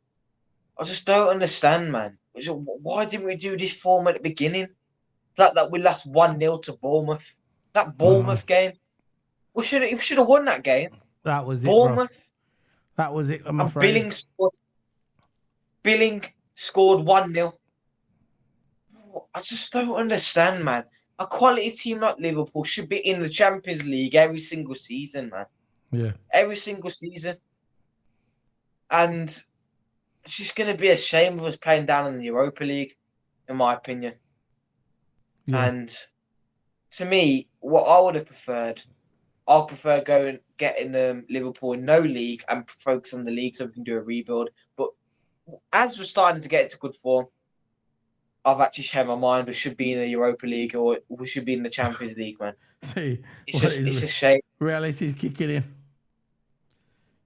B: I just don't understand, man. Why didn't we do this form at the beginning? Like that, we lost 1-0 to Bournemouth. That Bournemouth game, we should have won that game.
A: That was
B: Bournemouth.
A: It, bro. That was it. I'm afraid.
B: Billing scored 1-0. I just don't understand, man. A quality team like Liverpool should be in the Champions League every single season, man.
A: Yeah.
B: Every single season. And it's just going to be a shame of us playing down in the Europa League, in my opinion. Yeah. And to me, what I would have preferred, I'll prefer getting Liverpool in no league and focus on the league so we can do a rebuild. But as we're starting to get into good form, I've actually changed my mind. We should be in the Europa League or we should be in the Champions League, man.
A: See,
B: It's a shame.
A: reality's kicking in.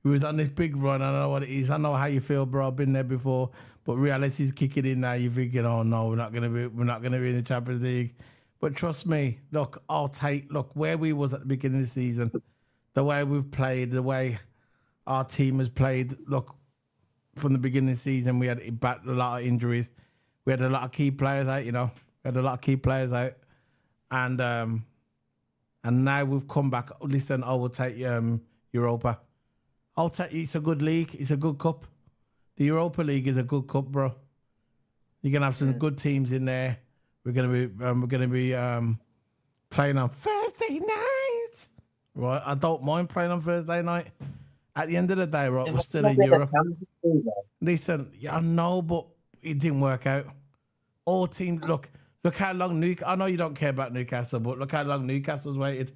A: We was on this big run. I know what it is. I know how you feel, bro. I've been there before. But reality's kicking in now. You're thinking, oh no, we're not gonna be in the Champions League. But trust me, look, where we was at the beginning of the season, the way we've played, the way our team has played. Look, from the beginning of the season, we had a lot of injuries. We had a lot of key players out. And now we've come back. Listen, I will take Europa. I'll take you. It's a good league. It's a good cup. The Europa League is a good cup, bro. You're gonna have some good teams in there. We're gonna be playing on Thursday night, right? I don't mind playing on Thursday night. At the end of the day, right, we're still in Europe. Listen, yeah, I know, but it didn't work out. All teams, look how long I know you don't care about Newcastle, but look how long Newcastle's waited.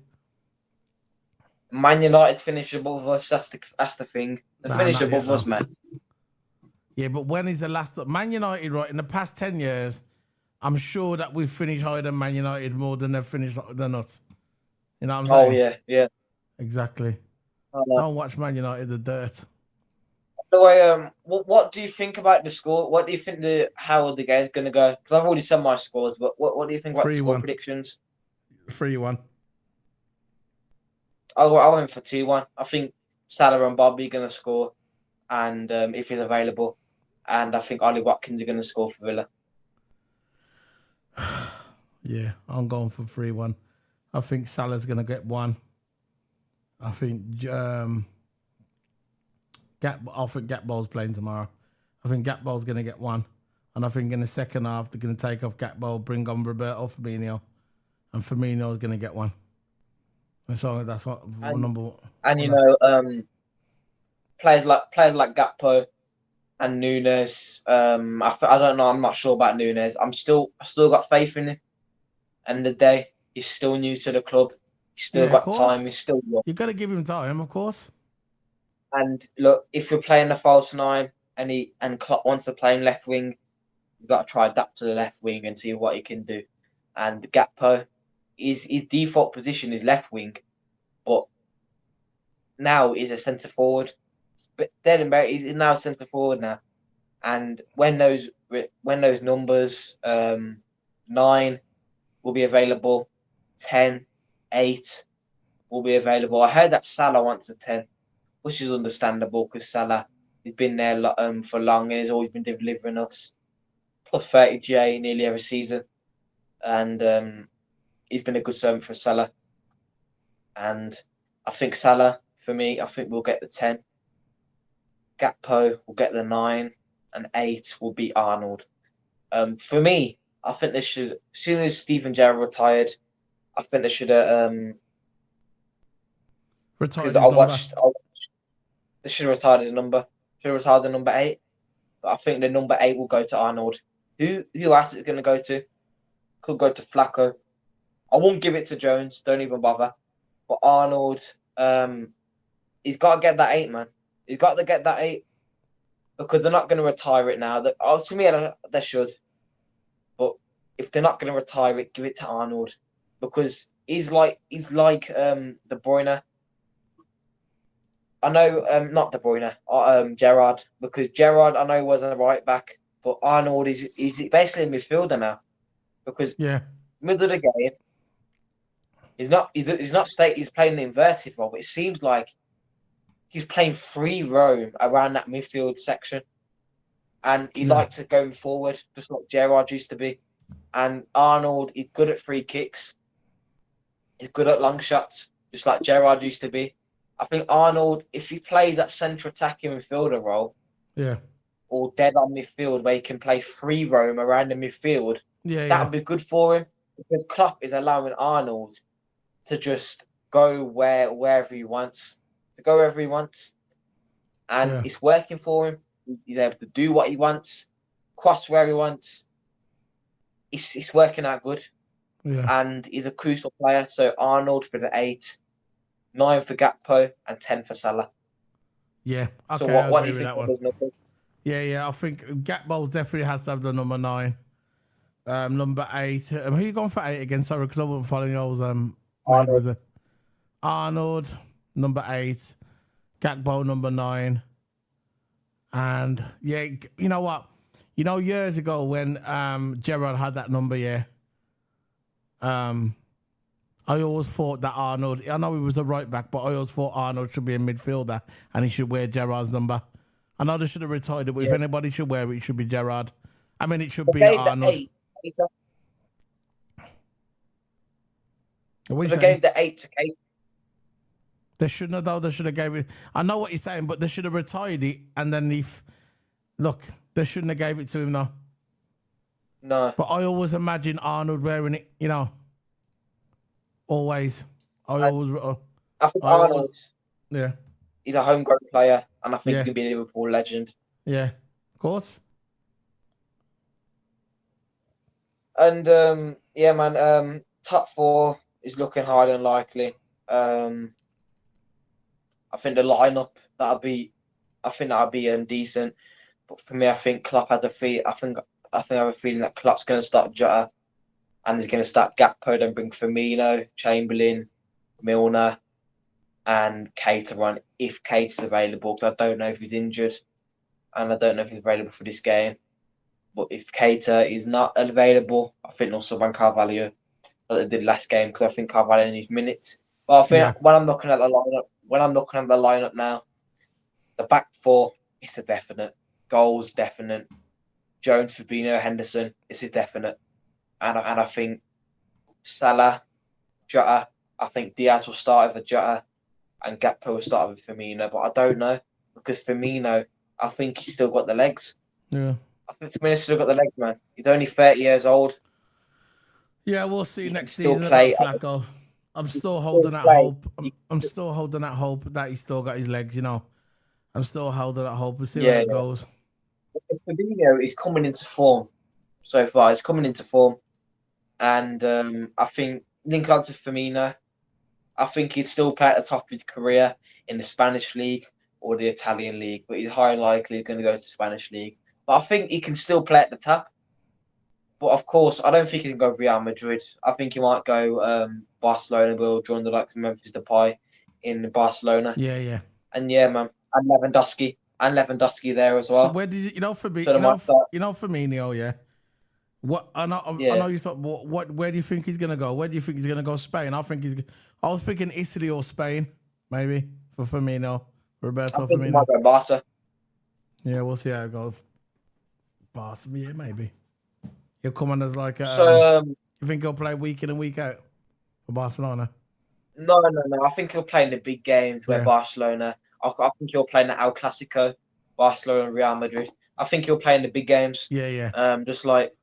B: Man United finish above us. That's the thing. They finish above us, man.
A: Yeah, but when is the last Man United? Right, in the past 10 years, I'm sure that we've finished higher than Man United more than they've finished than us. You know what I'm saying?
B: Oh yeah.
A: Exactly. Don't watch Man United the dirt.
B: Anyway, what do you think about the score? What do you think how the game's gonna go? Because I've already said my scores, but what do you think about the score predictions?
A: 3-1.
B: I went for 2-1. I think Salah and Bobby are gonna score, and if he's available, and I think Ollie Watkins are gonna score for Villa.
A: Yeah, I'm going for 3-1. I think Salah's gonna get one. I think Gatball's playing tomorrow. I think Gatball's going to get one. And I think in the second half, they're going to take off Gatball, bring on Roberto Firmino. And Firmino's going to get one. And so that's what number one.
B: And, you know, players like Gakpo and Nunes, I don't know. I'm not sure about Nunes. I still got faith in him. And the day, he's still new to the club. He's still got time. He's still young.
A: You got to give him time, of course.
B: And look, if we're playing the false nine and Klopp wants to play him left wing, you've got to try adapt to the left wing and see what he can do. And Gakpo, his default position is left wing, but now he's a centre forward. But then he's now centre forward now. And when those numbers 9 will be available, 10, 8 will be available. I heard that Salah wants a 10, which is understandable because Salah has been there for long and has always been delivering us plus 30 GA nearly every season, and he's been a good servant for Salah. And I think Salah, for me, I think we'll get the 10. Gakpo will get the 9, and 8 will be Arnold. For me, I think they should, as soon as Steven Gerrard retired, I think they should have
A: retired.
B: They should have retired his number. Should have retired the number 8. But I think the number 8 will go to Arnold. Who else is it going to go to? Could go to Flacco. I won't give it to Jones. Don't even bother. But Arnold, he's got to get that 8, man. He's got to get that 8 because they're not going to retire it now. To me, they should. But if they're not going to retire it, give it to Arnold because he's like De Bruyne. I know, not De Bruyne, Gerrard, because Gerrard I know was a right back, but Arnold is basically a midfielder now, because middle of the game, he's playing the inverted role, but it seems like he's playing free roam around that midfield section, and he likes to go forward, just like Gerrard used to be. And Arnold is good at free kicks, he's good at long shots, just like Gerrard used to be. I think Arnold, if he plays that centre attacking midfielder role, or dead on midfield where he can play free roam around the midfield, that would be good for him. Because Klopp is allowing Arnold to just go wherever he wants, and it's working for him. He's able to do what he wants, cross where he wants. It's working out good, and he's a crucial player. So Arnold for the 8. 9 for Gakpo and 10 for Salah.
A: Yeah. Okay,
B: so what do you think of those numbers?
A: Yeah. I think Gakpo definitely has to have the number 9. Number 8. Who you going for 8 again? Sorry, because I wasn't following yours. Made
B: Arnold.
A: was it Arnold, number 8. Gakpo, number 9. And yeah, you know what? You know, years ago when Gerrard had that number, yeah. I always thought that Arnold, I know he was a right back, but I always thought Arnold should be a midfielder and he should wear Gerrard's number. I know they should have retired it, but if anybody should wear it should be Gerrard. I mean, it should be Arnold.
B: They gave the 8 to Kate.
A: They shouldn't have, though. They should have gave it. I know what you're saying, but they should have retired it and then look, they shouldn't have gave it to him, though.
B: No.
A: But I always imagine Arnold wearing it, you know. Always. I
B: think Arnold,
A: yeah.
B: He's a homegrown player, and I think he can be a Liverpool legend.
A: Yeah, of course.
B: And, yeah, man, top 4 is looking highly unlikely. I think the lineup, that'll be decent. But for me, I think Klopp has I have a feeling that Klopp's going to start Jota, and he's going to start Gakpo, then bring Firmino, Chamberlain, Milner, and Keita on if Keita's available. Because I don't know if he's injured, and I don't know if he's available for this game. But if Keita is not available, I think also run Carvalho like they did last game, because I think Carvalho needs minutes. But I think when I'm looking at the lineup now, the back 4 is a definite. Goals definite. Jones, Fabinho, Henderson, it's a definite. And I think Salah, Jota, I think Diaz will start with Jota and Gakpo will start with Firmino. But I don't know, because Firmino, I think he's still got the legs.
A: Yeah.
B: I think Firmino's still got the legs, man. He's only 30 years old.
A: Yeah, we'll see next season about Flacco. I'm still holding that hope. I'm still holding that hope that he's still got his legs, you know. I'm still holding that hope. We'll see where it goes.
B: Because Fabinho is coming into form so far. He's coming into form. And I think, link on to Firmino, I think he'd still play at the top of his career in the Spanish league or the Italian league, but he's highly likely going to go to the Spanish league. But I think he can still play at the top. But of course, I don't think he can go Real Madrid. I think he might go Barcelona, will join the likes of Memphis Depay in Barcelona.
A: Yeah, yeah.
B: And yeah, man. And Lewandowski. And Lewandowski there as well.
A: So where did you know Firmino, yeah? What I know you thought where do you think he's gonna go? Where do you think he's gonna go? Spain? I was thinking Italy or Spain, maybe, for Firmino. Roberto Firmino.
B: He might go Barca.
A: Yeah, we'll see how it goes. Barca, yeah, maybe. He'll come on as like you think he'll play week in and week out for Barcelona?
B: No. I think he'll play in the big games where Barcelona. I think he'll play in the El Clasico, Barcelona and Real Madrid. I think he'll play in the big games.
A: Yeah.
B: Just like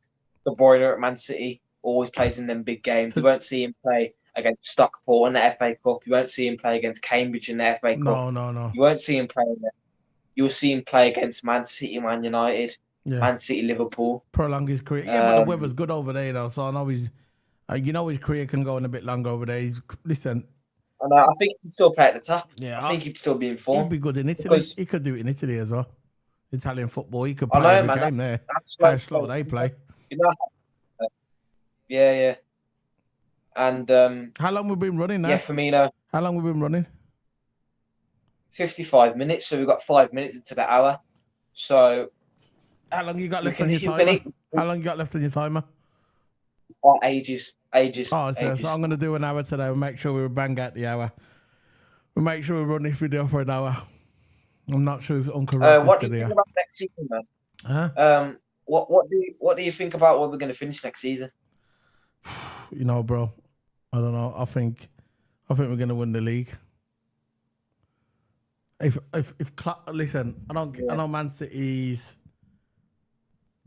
B: De Bruyne at Man City always plays in them big games. You won't see him play against Stockport in the FA Cup. You won't see him play against Cambridge in the FA Cup.
A: No.
B: You won't see him play in there. You'll see him play against Man City, Man United, Man City, Liverpool.
A: Prolong his career. Yeah, but the weather's good over there, though. So I know his career can go on a bit longer over there. Listen.
B: And I think he'd still play at the top.
A: Yeah,
B: I think he'd still be in form.
A: He'd be good in Italy. He could do it in Italy as well. Italian football. He could play every game there. How slow they play.
B: You know, yeah. And
A: how long we've been running now?
B: Yeah, Firmino.
A: How long we've been running?
B: 55 minutes. So we've got 5 minutes into the hour. So
A: how long you got left on your timer? How long you got left on your timer?
B: Oh, ages.
A: So I'm going to do an hour today. We'll make sure we bang out the hour. We'll make sure we run this video for an hour. I'm not sure if Uncle Rob
B: what do you think about next season, man?
A: Huh?
B: What do you think about what we're going to finish next season?
A: You know, bro, I don't know. I think we're going to win the league. If listen, I know Man City's.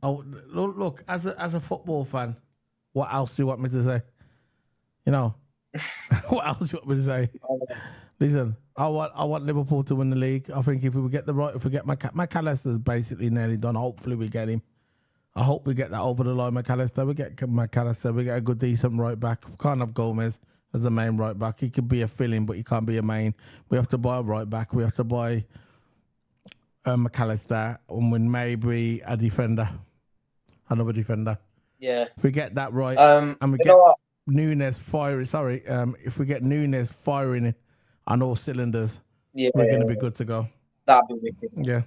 A: Oh, look, as a football fan, what else do you want me to say? You know, what else do you want me to say? Listen, I want Liverpool to win the league. I think if we get McAllister's basically nearly done. Hopefully we get him. I hope we get that over the line, McAllister. We get McAllister. We get a good, decent right back. We can't have Gomez as the main right back. He could be a fill-in, but he can't be a main. We have to buy a right back. We have to buy McAllister and win maybe a defender, another defender.
B: Yeah.
A: If we get that right, and we
B: You
A: get
B: know what?
A: Nunes firing. Sorry, if we get Nunes firing on all cylinders,
B: Yeah,
A: we're going to be good to go.
B: that'd be wicked.
A: Yeah,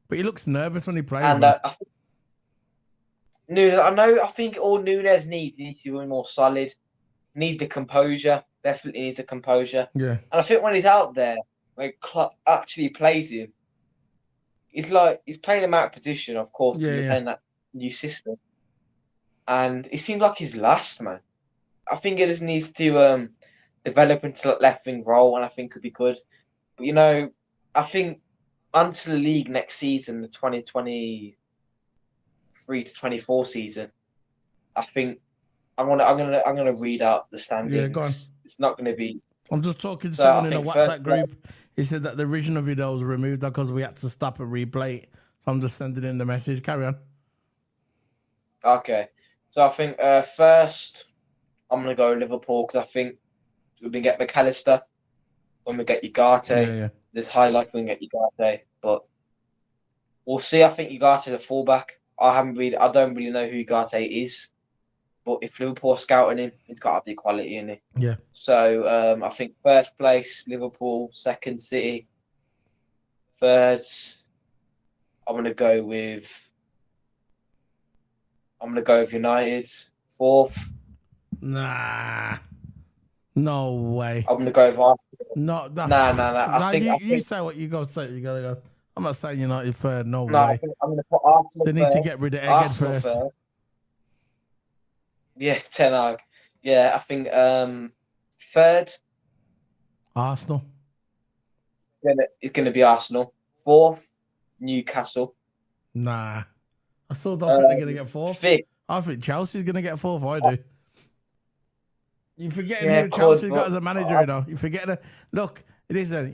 A: but he looks nervous when he plays,
B: And
A: man.
B: I think all Nunes needs, he needs to be more solid. Needs the composure. Definitely needs the composure.
A: Yeah,
B: And I think when he's out there, when Klopp actually plays him, he's playing him out of position, of course, because you're playing that new system. And it seems like he's last, man. I think he just needs to develop into that left wing role, and I think could be good. But I think onto the league next season, the 2023 to 24 season, I think I'm gonna read out the standings.
A: Yeah, go on.
B: It's not gonna be.
A: I'm just talking to
B: So
A: someone
B: I
A: in a
B: think
A: WhatsApp group. He said that the original video was removed because we had to stop and replay it. So I'm just sending in the message. Carry on.
B: Okay, so I think first I'm gonna go Liverpool because I think we can get McAllister when we get Ugarte.
A: Yeah.
B: There's high likelihood we get Ugarte, but we'll see. I think Ugarte's a fullback. I don't really know who Ugarte is, but if Liverpool are scouting him, he's got to be quality in it.
A: Yeah.
B: So I think first place Liverpool, second City, third. I'm gonna go with United. Fourth.
A: Nah. No way.
B: I'm gonna go with Arsenal.
A: No.
B: Nah. I think
A: you say what you gotta say. You gotta go. I'm not saying United third. No
B: I
A: way.
B: think I'm gonna put Arsenal.
A: They need to get rid of Egghead first.
B: First. Yeah, Ten Hag. Yeah, I think third.
A: Arsenal.
B: It's gonna be Arsenal. Fourth, Newcastle.
A: Nah. I still don't think they're gonna get fourth.
B: Fifth.
A: I think Chelsea's gonna get fourth. I do. You forgetting who
B: course,
A: Chelsea's got as a manager, you know. You forget it. Look, listen.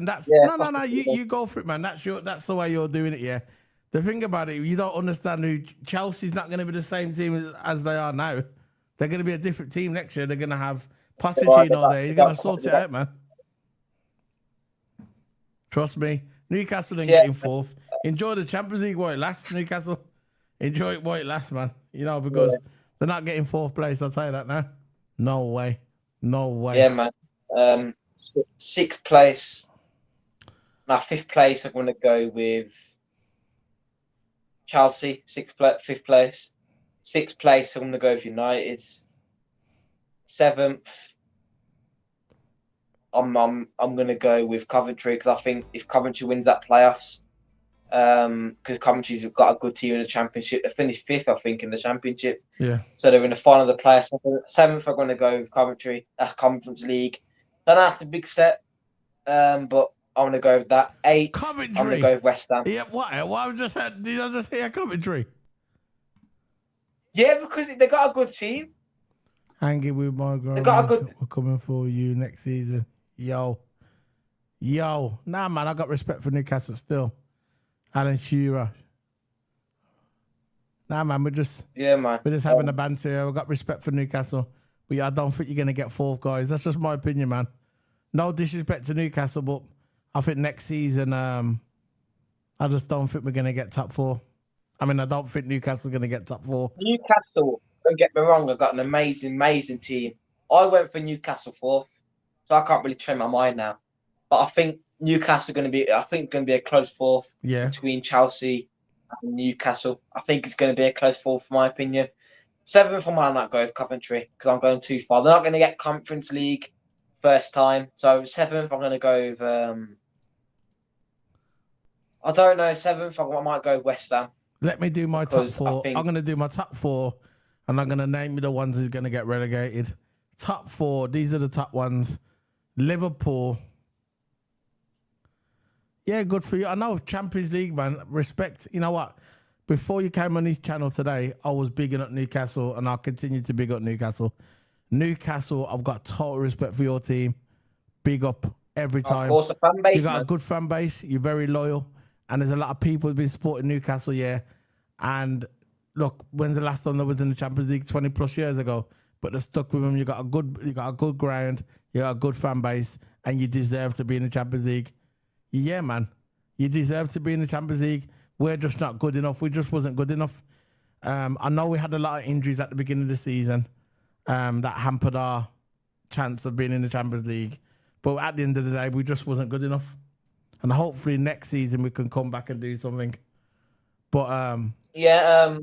A: That's no. You go for it, man. That's the way you're doing it. Yeah. The thing about it, you don't understand who Chelsea's not going to be the same team as they are now. They're going to be a different team next year. They're going to have Pochettino there. He's going to sort it out, man. Trust me. Newcastle ain't getting fourth. Enjoy the Champions League while it lasts, Newcastle. Enjoy it while it lasts, man. Because they're not getting fourth place. I'll tell you that now. No way.
B: Yeah, man. Sixth place. Now, fifth place, I'm going to go with Chelsea. Fifth place. Sixth place, I'm going to go with United. Seventh, I'm going to go with Coventry because I think if Coventry wins that playoffs, because Coventry's got a good team in the Championship. They finished fifth, I think, in the Championship.
A: Yeah.
B: So they're in the final of the playoffs. Seventh, I'm going to go with Coventry. That's Conference League. Then that's the big step. But I'm going to go with that. Eighth,
A: Coventry.
B: I'm going to go with West Ham.
A: Yeah, what? Did I just hear Coventry?
B: Yeah, because they got a good team.
A: Hanging with my girl. We're coming for you next season. Yo. Nah, man, I got respect for Newcastle still. Alan Shearer. Nah, man, we're just having a banter here. We've got respect for Newcastle. But yeah, I don't think you're going to get fourth, guys. That's just my opinion, man. No disrespect to Newcastle, but I think next season, I just don't think we're going to get top four. I mean, I don't think Newcastle's going to get top four.
B: Newcastle, don't get me wrong, I've got an amazing team. I went for Newcastle fourth, so I can't really change my mind now. But I think Newcastle going to be a close fourth between Chelsea and Newcastle. I think it's going to be a close fourth, in my opinion. Seventh, I might not go with Coventry because I'm going too far. They're not going to get Conference League first time. So seventh, I'm going to go with. I don't know. Seventh, I might go with West Ham.
A: Let me do my top four. I'm going to do my top four, and I'm going to name you the ones who's going to get relegated. Top four. These are the top ones. Liverpool. Yeah, good for you. I know Champions League, man. Respect. You know what? Before you came on this channel today, I was bigging up Newcastle, and I'll continue to big up Newcastle. Newcastle, I've got total respect for your team. Big up every time.
B: Of course, a fan base.
A: You got a good fan base. You're very loyal. And there's a lot of people who've been supporting Newcastle, yeah. And look, when's the last time they was in the Champions League? 20 plus years ago. But they're stuck with them. You got a good ground, you got a good fan base, and you deserve to be in the Champions League. Yeah, man. You deserve to be in the Champions League. We're just not good enough. We just wasn't good enough. I know we had a lot of injuries at the beginning of the season that hampered our chance of being in the Champions League. But at the end of the day, we just wasn't good enough. And hopefully next season we can come back and do something. But
B: yeah,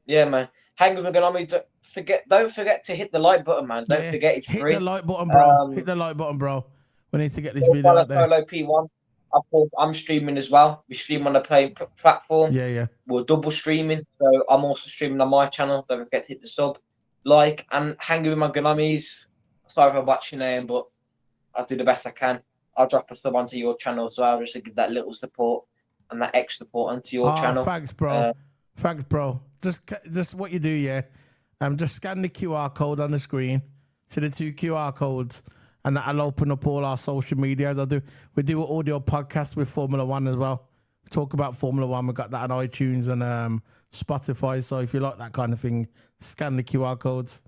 B: man. Hang with Economy. Don't forget to hit the like button, man. Don't forget it's
A: hit
B: free.
A: the like button, bro. Hit the like button, bro. We need to get this video
B: Follow
A: out there.
B: Solo P1. Of course, I'm streaming as well. We stream on the platform.
A: Yeah.
B: We're double streaming, so I'm also streaming on my channel. Don't forget to hit the sub, like, and hang with my Gonamis. Sorry for watching name, but I'll do the best I can. I'll drop a sub onto your channel as well, just to give that little support and that extra support onto your channel.
A: Thanks, bro. Thanks, bro. Just what you do, yeah. Just scan the QR code on the screen. See the 2 QR codes, and that'll open up all our social media. We do an audio podcast with Formula One as well. We talk about Formula One. We got that on iTunes and Spotify. So if you like that kind of thing, scan the QR codes.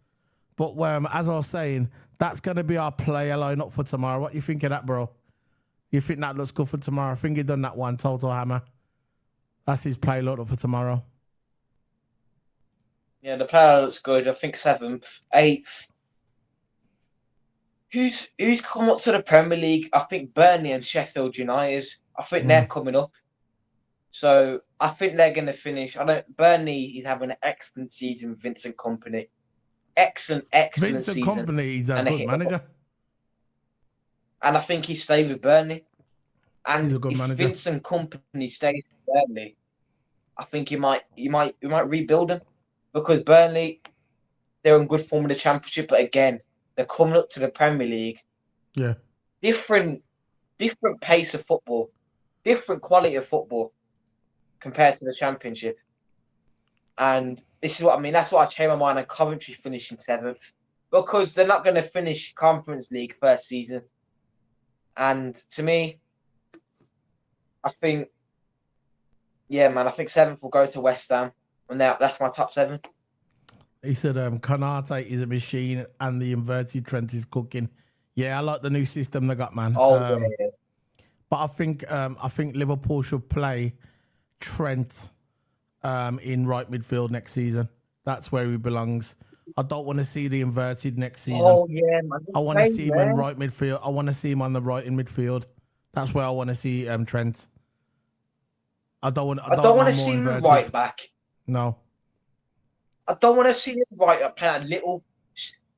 A: But as I was saying, that's gonna be our player lineup for tomorrow. What you think of that, bro? You think that looks good for tomorrow? I think he done that one, Toto Hammer. That's his play lineup for tomorrow.
B: Yeah, the player looks good. I think 7th, 8th. Who's come up to the Premier League? I think Burnley and Sheffield United. I think they're coming up. So I think they're going to finish. Burnley is having an excellent season with Vincent Kompany. Excellent
A: Vincent
B: season.
A: Kompany, he's a good manager.
B: And I think he stayed with Burnley. And
A: he's a good manager.
B: Vincent Kompany stays with Burnley, I think he might rebuild them. Because Burnley, they're in good form in the Championship, but again, they're coming up to the Premier League.
A: Yeah.
B: Different pace of football, different quality of football compared to the Championship. And this is what I mean. That's why I changed my mind on Coventry finishing 7th. Because they're not going to finish Conference League first season. And to me, I think 7th will go to West Ham. And that's my top 7.
A: He said Konate is a machine and the inverted Trent is cooking. Yeah, I like the new system they got, man.
B: Yeah.
A: But I think Liverpool should play Trent in right midfield next season. That's where he belongs. I don't want to see the inverted next season.
B: Oh yeah, man.
A: I want to see him in right midfield. I want to see him on the right in midfield. That's where I want to see Trent. I don't want to see him right
B: back.
A: No.
B: I don't want to see him right up playing a little.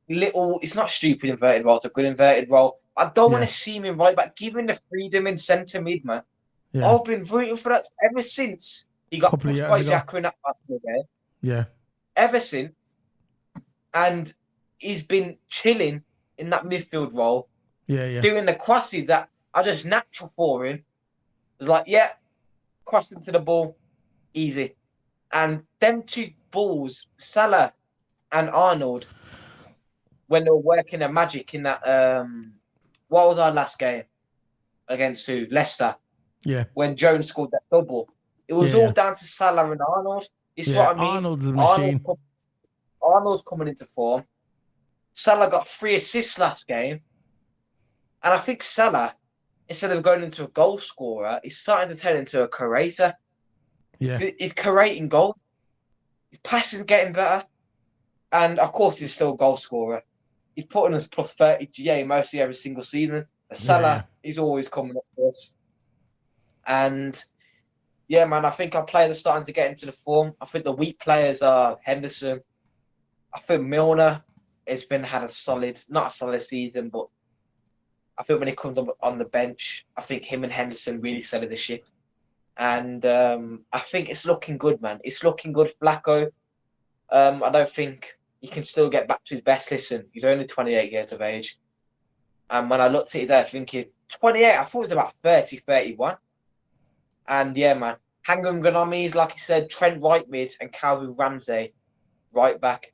B: It's not stupid inverted role. It's a good inverted role. I don't want to see him in right back. Give him the freedom in centre mid, man. Yeah. I've been rooting for that ever since he got pushed by Xhaka in that battle there.
A: Yeah.
B: Ever since, and he's been chilling in that midfield role.
A: Yeah.
B: Doing the crosses that are just natural for him. It's like, crossing to the ball, easy. And them 2 balls, Salah and Arnold, when they were working their magic in that, what was our last game against who? Leicester.
A: Yeah.
B: When Jones scored that double. It was all down to Salah and Arnold. This is what I mean.
A: Arnold's a machine.
B: Arnold's coming into form. Salah got 3 assists last game. And I think Salah, instead of going into a goal scorer, he's starting to turn into a creator.
A: Yeah.
B: He's creating goals. His passing's getting better. And, of course, he's still a goal scorer. He's putting us plus 30 mostly every single season. Salah is always coming up for us. And, man, I think our players are starting to get into the form. I think the weak players are Henderson. I think Milner has had not a solid season, but I think when he comes on the bench, I think him and Henderson really steady the ship. And I think it's looking good, man. It's looking good. Flacco, I don't think he can still get back to his best. Listen, he's only 28 years of age. And when I looked at it there thinking, 28, I thought it was about 30, 31. And man, Hangum Ganamis, like you said, Trent right mid and Calvin Ramsey right back.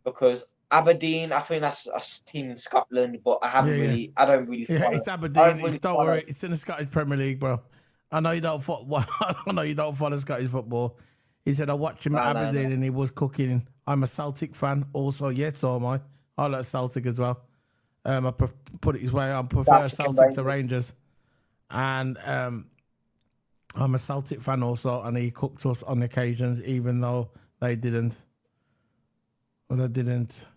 B: Because Aberdeen, I think that's a team in Scotland, but I don't really follow.
A: It's Aberdeen. Don't worry, it's in the Scottish Premier League, bro. I know you don't follow Scottish football. He said I watched him at Aberdeen and he was cooking. I'm a Celtic fan also. Yes, so am I. I like Celtic as well. I put it his way. I prefer Celtic to Rangers. And I'm a Celtic fan also, and he cooks us on occasions, even though they didn't. Well, they didn't.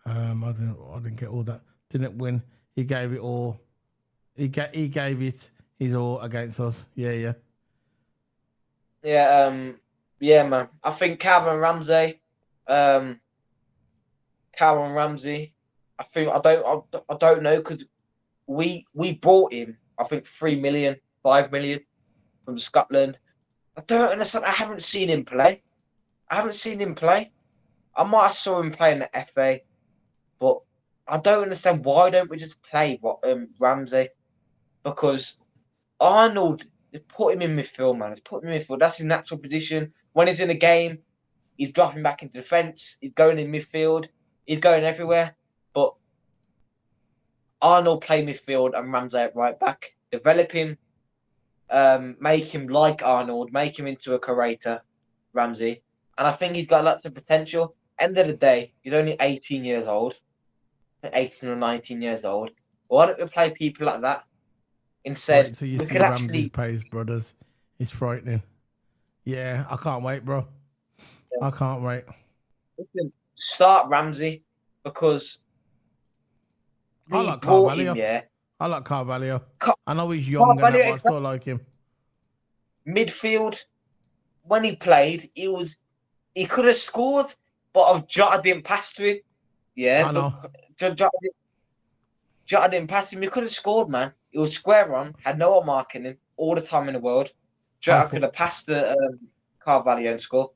A: I didn't get all that. Didn't win. He gave it all. He gave it his all against us. Yeah.
B: Yeah, man. I think Calvin Ramsey. I think I don't know because we bought him. I think 3 million, 5 million from Scotland. I don't understand. I haven't seen him play. I might have saw him play in the FA, but I don't understand why don't we just play Ramsey? Because Arnold, put him in midfield, man. Put him in midfield. That's his natural position. When he's in a game, he's dropping back into defence. He's going in midfield. He's going everywhere. But Arnold play midfield and Ramsey at right back. Develop him. Make him like Arnold. Make him into a curator, Ramsey. And I think he's got lots of potential. End of the day, he's only 18 years old. 18 or 19 years old. Why don't we play people like that? Instead,
A: wait till you
B: we
A: see
B: could
A: Ramsey's
B: actually
A: pace, brothers. It's frightening. Yeah, I can't wait, bro. I can't wait.
B: start Ramsey because
A: I
B: we
A: like
B: brought
A: Carvalho.
B: him, yeah.
A: I like Carvalho. I know he's young and that, but I still like him.
B: Midfield, when he played, he could have scored, but Jota didn't pass to him. Yeah,
A: I know.
B: Jota didn't pass him. He could have scored, man. He was square on, had no one marking him all the time in the world. Jota could have passed the Carvalho and score.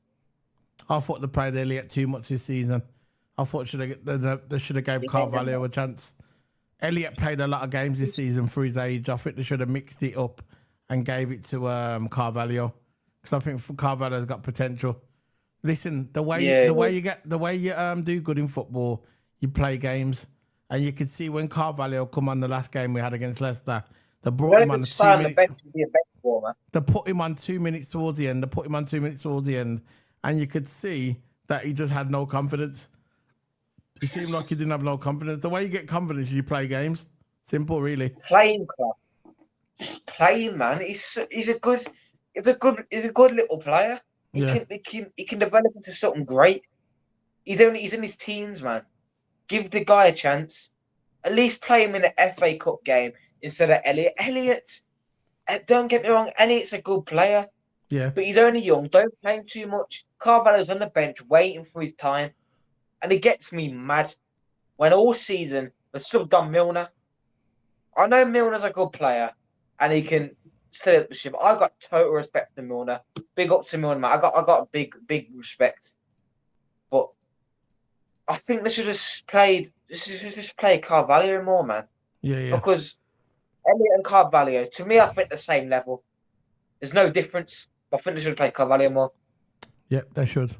A: I thought they played Elliott too much this season. I thought they should have gave Carvalho a chance. Elliott played a lot of games this season for his age. I think they should have mixed it up and gave it to Carvalho, because I think Carvalho's got potential. Listen, the way you do good in football, you play games, and you could see when Carvalho come on the last game we had against Leicester, they brought him on 2 minutes. They put him on 2 minutes towards the end. And you could see that he just had no confidence. It seemed like he didn't have no confidence. The way you get confidence is you play games. Simple, really.
B: Playing, club. Just playing, man. He's a good little player. He can develop into something great. He's in his teens, man. Give the guy a chance. At least play him in an FA Cup game instead of Elliott. Don't get me wrong, Elliott's a good player.
A: Yeah.
B: But he's only young. Don't play him too much. Carvalho's on the bench waiting for his time. And it gets me mad when all season they subbed on Milner. I know Milner's a good player and he can set up the ship. I got total respect for Milner. Big up to Milner, man. I got big respect. But I think they should have just play Carvalho more, man.
A: Yeah.
B: Because Elliott and Carvalho, to me, I think the same level. There's no difference. I think they should play Carvalho more.
A: Yep, they should.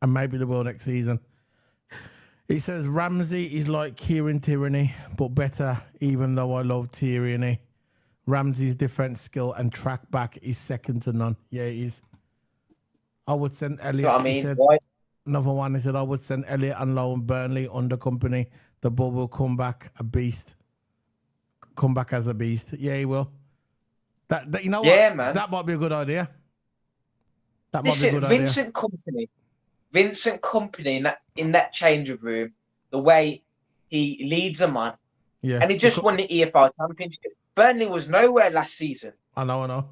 A: And maybe they will next season. It says Ramsey is like Kieran Tierney, but better, even though I love Tierney. Ramsey's defense skill and track back is second to none. Yeah, it is. I would send Elliott.
B: So,
A: He said, another one, he said, I would send Elliott and loan Burnley under company. The ball will come back a beast. Come back as a beast. Yeah, he will. That you know what?
B: Yeah, man.
A: That might be a good idea.
B: Vincent Company in that changing room, the way he leads them on.
A: Yeah.
B: And he just won the EFL Championship. Burnley was nowhere last season.
A: I know.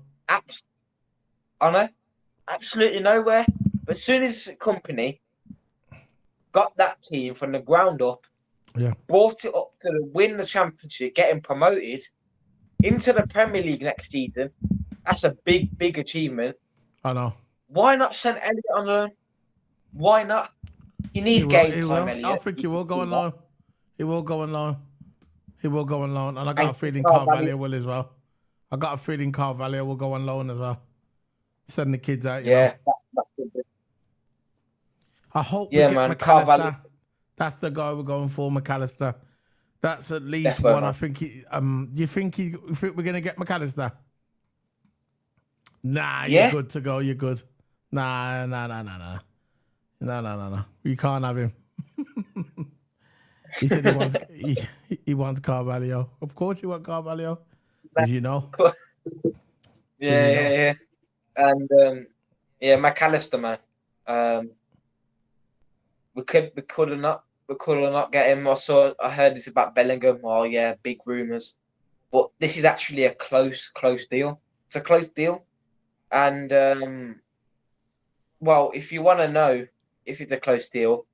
B: Absolutely nowhere. But as soon as Company got that team from the ground up, brought it up to win the championship, getting promoted into the Premier League next season, that's a big achievement.
A: I know.
B: Why not send Elliott on loan? Why not? He needs game time, Elliott.
A: I think he will go on loan. He will go on loan. And I got a feeling Carvalho will as well. I got a feeling Carvalho will go on loan as well. Send the kids out, you know.
B: That's good.
A: I hope we get McAllister. Carvalho. That's the guy we're going for, McAllister. That's at least one. I think. You think we're gonna get McAllister? Nah, you're good to go. You're good. Nah. No. You can't have him. He said he wants Carvalho. Of course you want Carvalho, as you know.
B: Yeah. And McAllister, man. We could have not get him. I heard this about Bellingham. Oh yeah, big rumours. But this is actually a close deal. It's a close deal. And well, if you want to know if it's a close deal,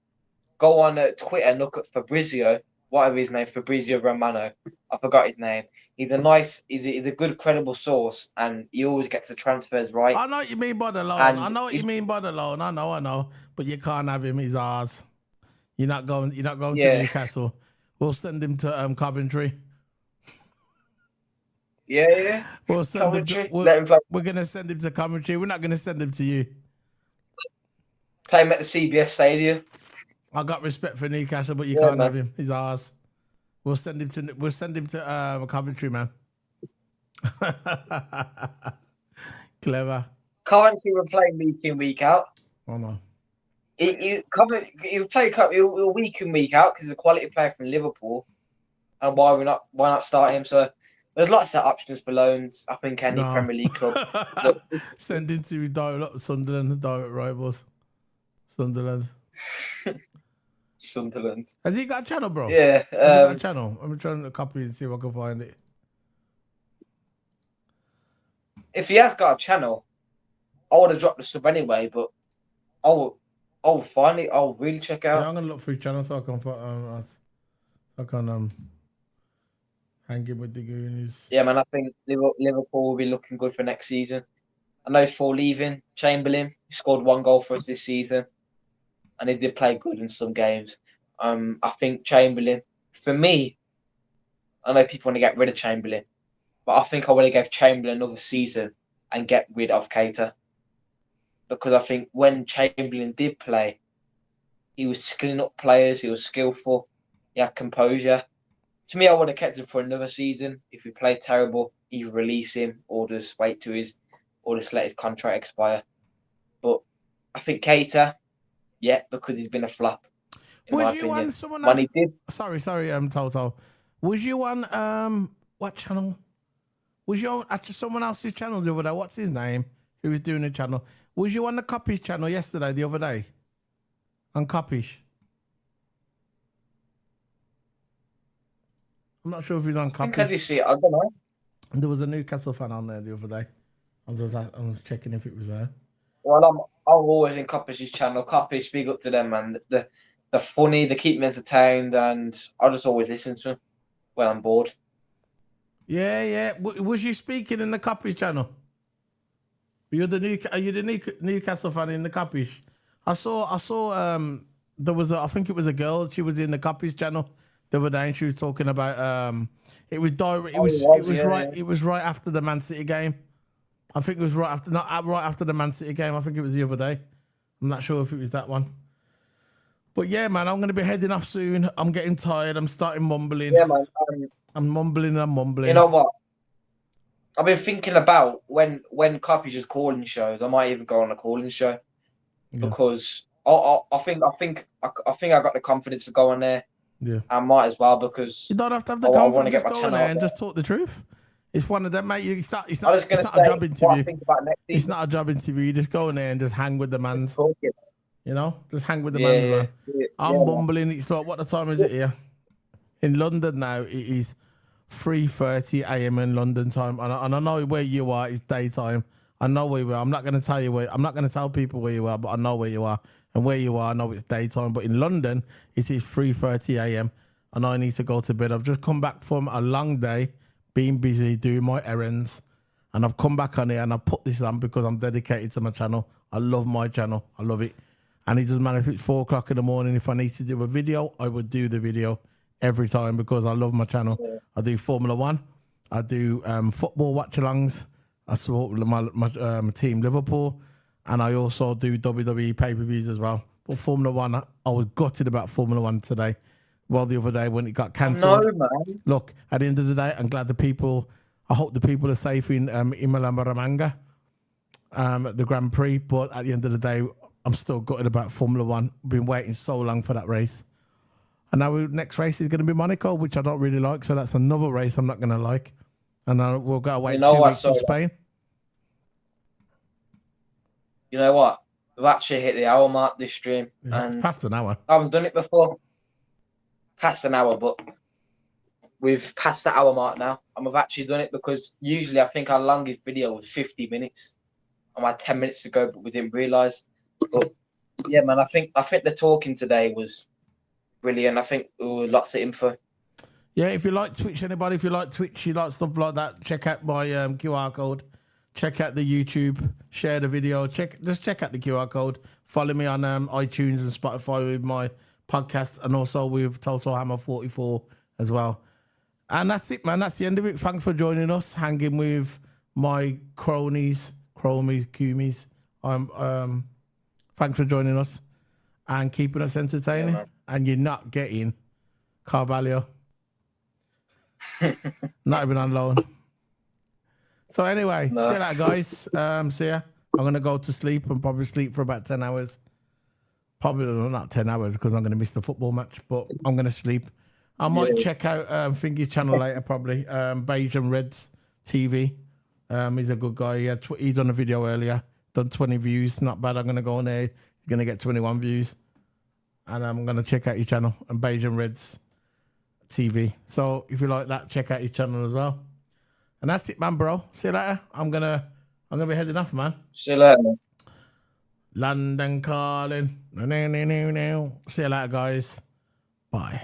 B: go on Twitter and look at Fabrizio, whatever his name, Fabrizio Romano. I forgot his name. He's a good, credible source, and he always gets the transfers right.
A: I know what you mean by the loan.
B: And
A: I know what you mean by the loan. I know. But you can't have him. He's ours. You're not going to Newcastle. We'll send him to Coventry.
B: Yeah.
A: We'll send
B: Coventry.
A: him we're going to send him to Coventry. We're not going to send him to you.
B: Play him at the CBS Stadium.
A: I got respect for Newcastle, but you can't have him. He's ours. We'll send him to Coventry, man. Clever.
B: Coventry will play week in, week out.
A: Oh no.
B: He'll play week in, week out because he's a quality player from Liverpool. And why not start him? So there's lots of options for loans. I think any Premier League club.
A: Send him to Sunderland, direct rivals. Sunderland. Has he got a channel, bro?
B: Yeah.
A: Has he got a channel? I'm trying to copy and see if I can find it.
B: If he has got a channel, I would have dropped the sub anyway, but I'll find it. I'll really check out.
A: Yeah, I'm gonna look for his channel so I can hang him with the Goonies.
B: Yeah, man. I think Liverpool will be looking good for next season. I know for leaving Chamberlain, he scored 1 goal for us this season, and he did play good in some games. I think Chamberlain, for me, I know people want to get rid of Chamberlain, but I think I would have gave Chamberlain another season and get rid of Keita. Because I think when Chamberlain did play, he was skilling up players, he was skillful, he had composure. To me, I would have kept him for another season. If he played terrible, either release him or just let his contract expire. But I think Keita, yeah, because he's been a flop.
A: Was you on someone?
B: When he did.
A: Sorry, Toto. Was you on what channel? Was you on someone else's channel the other day? What's his name? Who was doing the channel? Was you on the Copish channel the other day? On Copish? I'm not sure if he's on Copish.
B: I think I did see it. I don't know.
A: There was a Newcastle fan on there the other day. I was checking if it was there.
B: Well, I'm always in Coppish's channel. Coppish, big up to them, man. They're funny, they keep me entertained, and I just always listen to them when I'm bored.
A: Yeah. Was you speaking in the Coppish channel? Are you the Newcastle fan in the Coppish? I saw there was I think it was a girl. She was in the Coppish channel the other day, and she was talking about it was right after the Man City game. I think it was right after the Man City game. I think it was the other day. I'm not sure if it was that one. But yeah, man, I'm going to be heading off soon. I'm getting tired. I'm starting mumbling.
B: Yeah, man.
A: I'm mumbling.
B: You know what? I've been thinking about when Coppy's just calling shows. I might even go on a calling show because I think I got the confidence to go on there.
A: Yeah,
B: I might as well because
A: you don't have to have the confidence. Just go on there and just talk the truth. It's one of them, mate. It's not a job interview. It's not a job interview. You just go in there and just hang with the mans. You know, just hang with the mans, man. I'm bumbling. It's like, what the time is it here? In London now, it is 3:30 a.m. in London time, and I know where you are. It's daytime. I know where you are. I'm not going to tell you where. I'm not going to tell people where you are, but I know where you are, and where you are, I know it's daytime. But in London, it is 3:30 a.m. and I need to go to bed. I've just come back from a long day, being busy doing my errands, and I've come back on here and I've put this on because I'm dedicated to my channel. I love my channel. I love it, and it doesn't matter if it's 4 o'clock in the morning. If I need to do a video, I would do the video every time because I love my channel. I do Formula 1. I do football watch-alongs. I support my team Liverpool, and I also do WWE pay-per-views as well. But Formula 1, I was gutted about Formula 1 today. Well, the other day when it got cancelled.
B: No, man.
A: Look, at the end of the day, I'm glad I hope the people are safe in Imola Maramanga, the Grand Prix. But at the end of the day, I'm still gutted about Formula 1. Been waiting so long for that race. And now next race is going to be Monaco, which I don't really like. So that's another race I'm not going to like. And we'll go away 2 weeks to Spain.
B: You know what? we've actually hit the hour mark this stream,
A: Yeah, it's
B: and
A: past an hour.
B: I haven't done it before. Past an hour, but we've passed the hour mark now, and we've actually done it because usually I think our longest video was 50 minutes, and we had 10 minutes to go, but we didn't realise. But yeah, man, I think the talking today was brilliant. I think there were lots of info.
A: Yeah, if you like Twitch, anybody, if you like Twitch, you like stuff like that, check out my QR code. Check out the YouTube. Share the video. Just check out the QR code. Follow me on iTunes and Spotify with my podcast, and also with Toto Hammer 44 as well. And that's it, man. That's the end of it. Thanks for joining us, hanging with my cronies, cumies. Thanks for joining us and keeping us entertaining.
B: Yeah,
A: and you're not getting Carvalho. Not even on loan. So anyway,
B: No.
A: see you later, guys. See ya. I'm going to go to sleep and probably sleep for about 10 hours. Probably not 10 hours because I'm going to miss the football match, but I'm going to sleep. I might check out Fingy's channel later, probably. Beige and Reds TV. He's a good guy. He done a video earlier. Done 20 views. Not bad. I'm going to go on there. He's going to get 21 views. And I'm going to check out his channel. And Beige and Reds TV. So if you like that, check out his channel as well. And that's it, man, bro. See you later. I'm gonna be heading off, man.
B: See you later.
A: London calling. See you later, guys. Bye.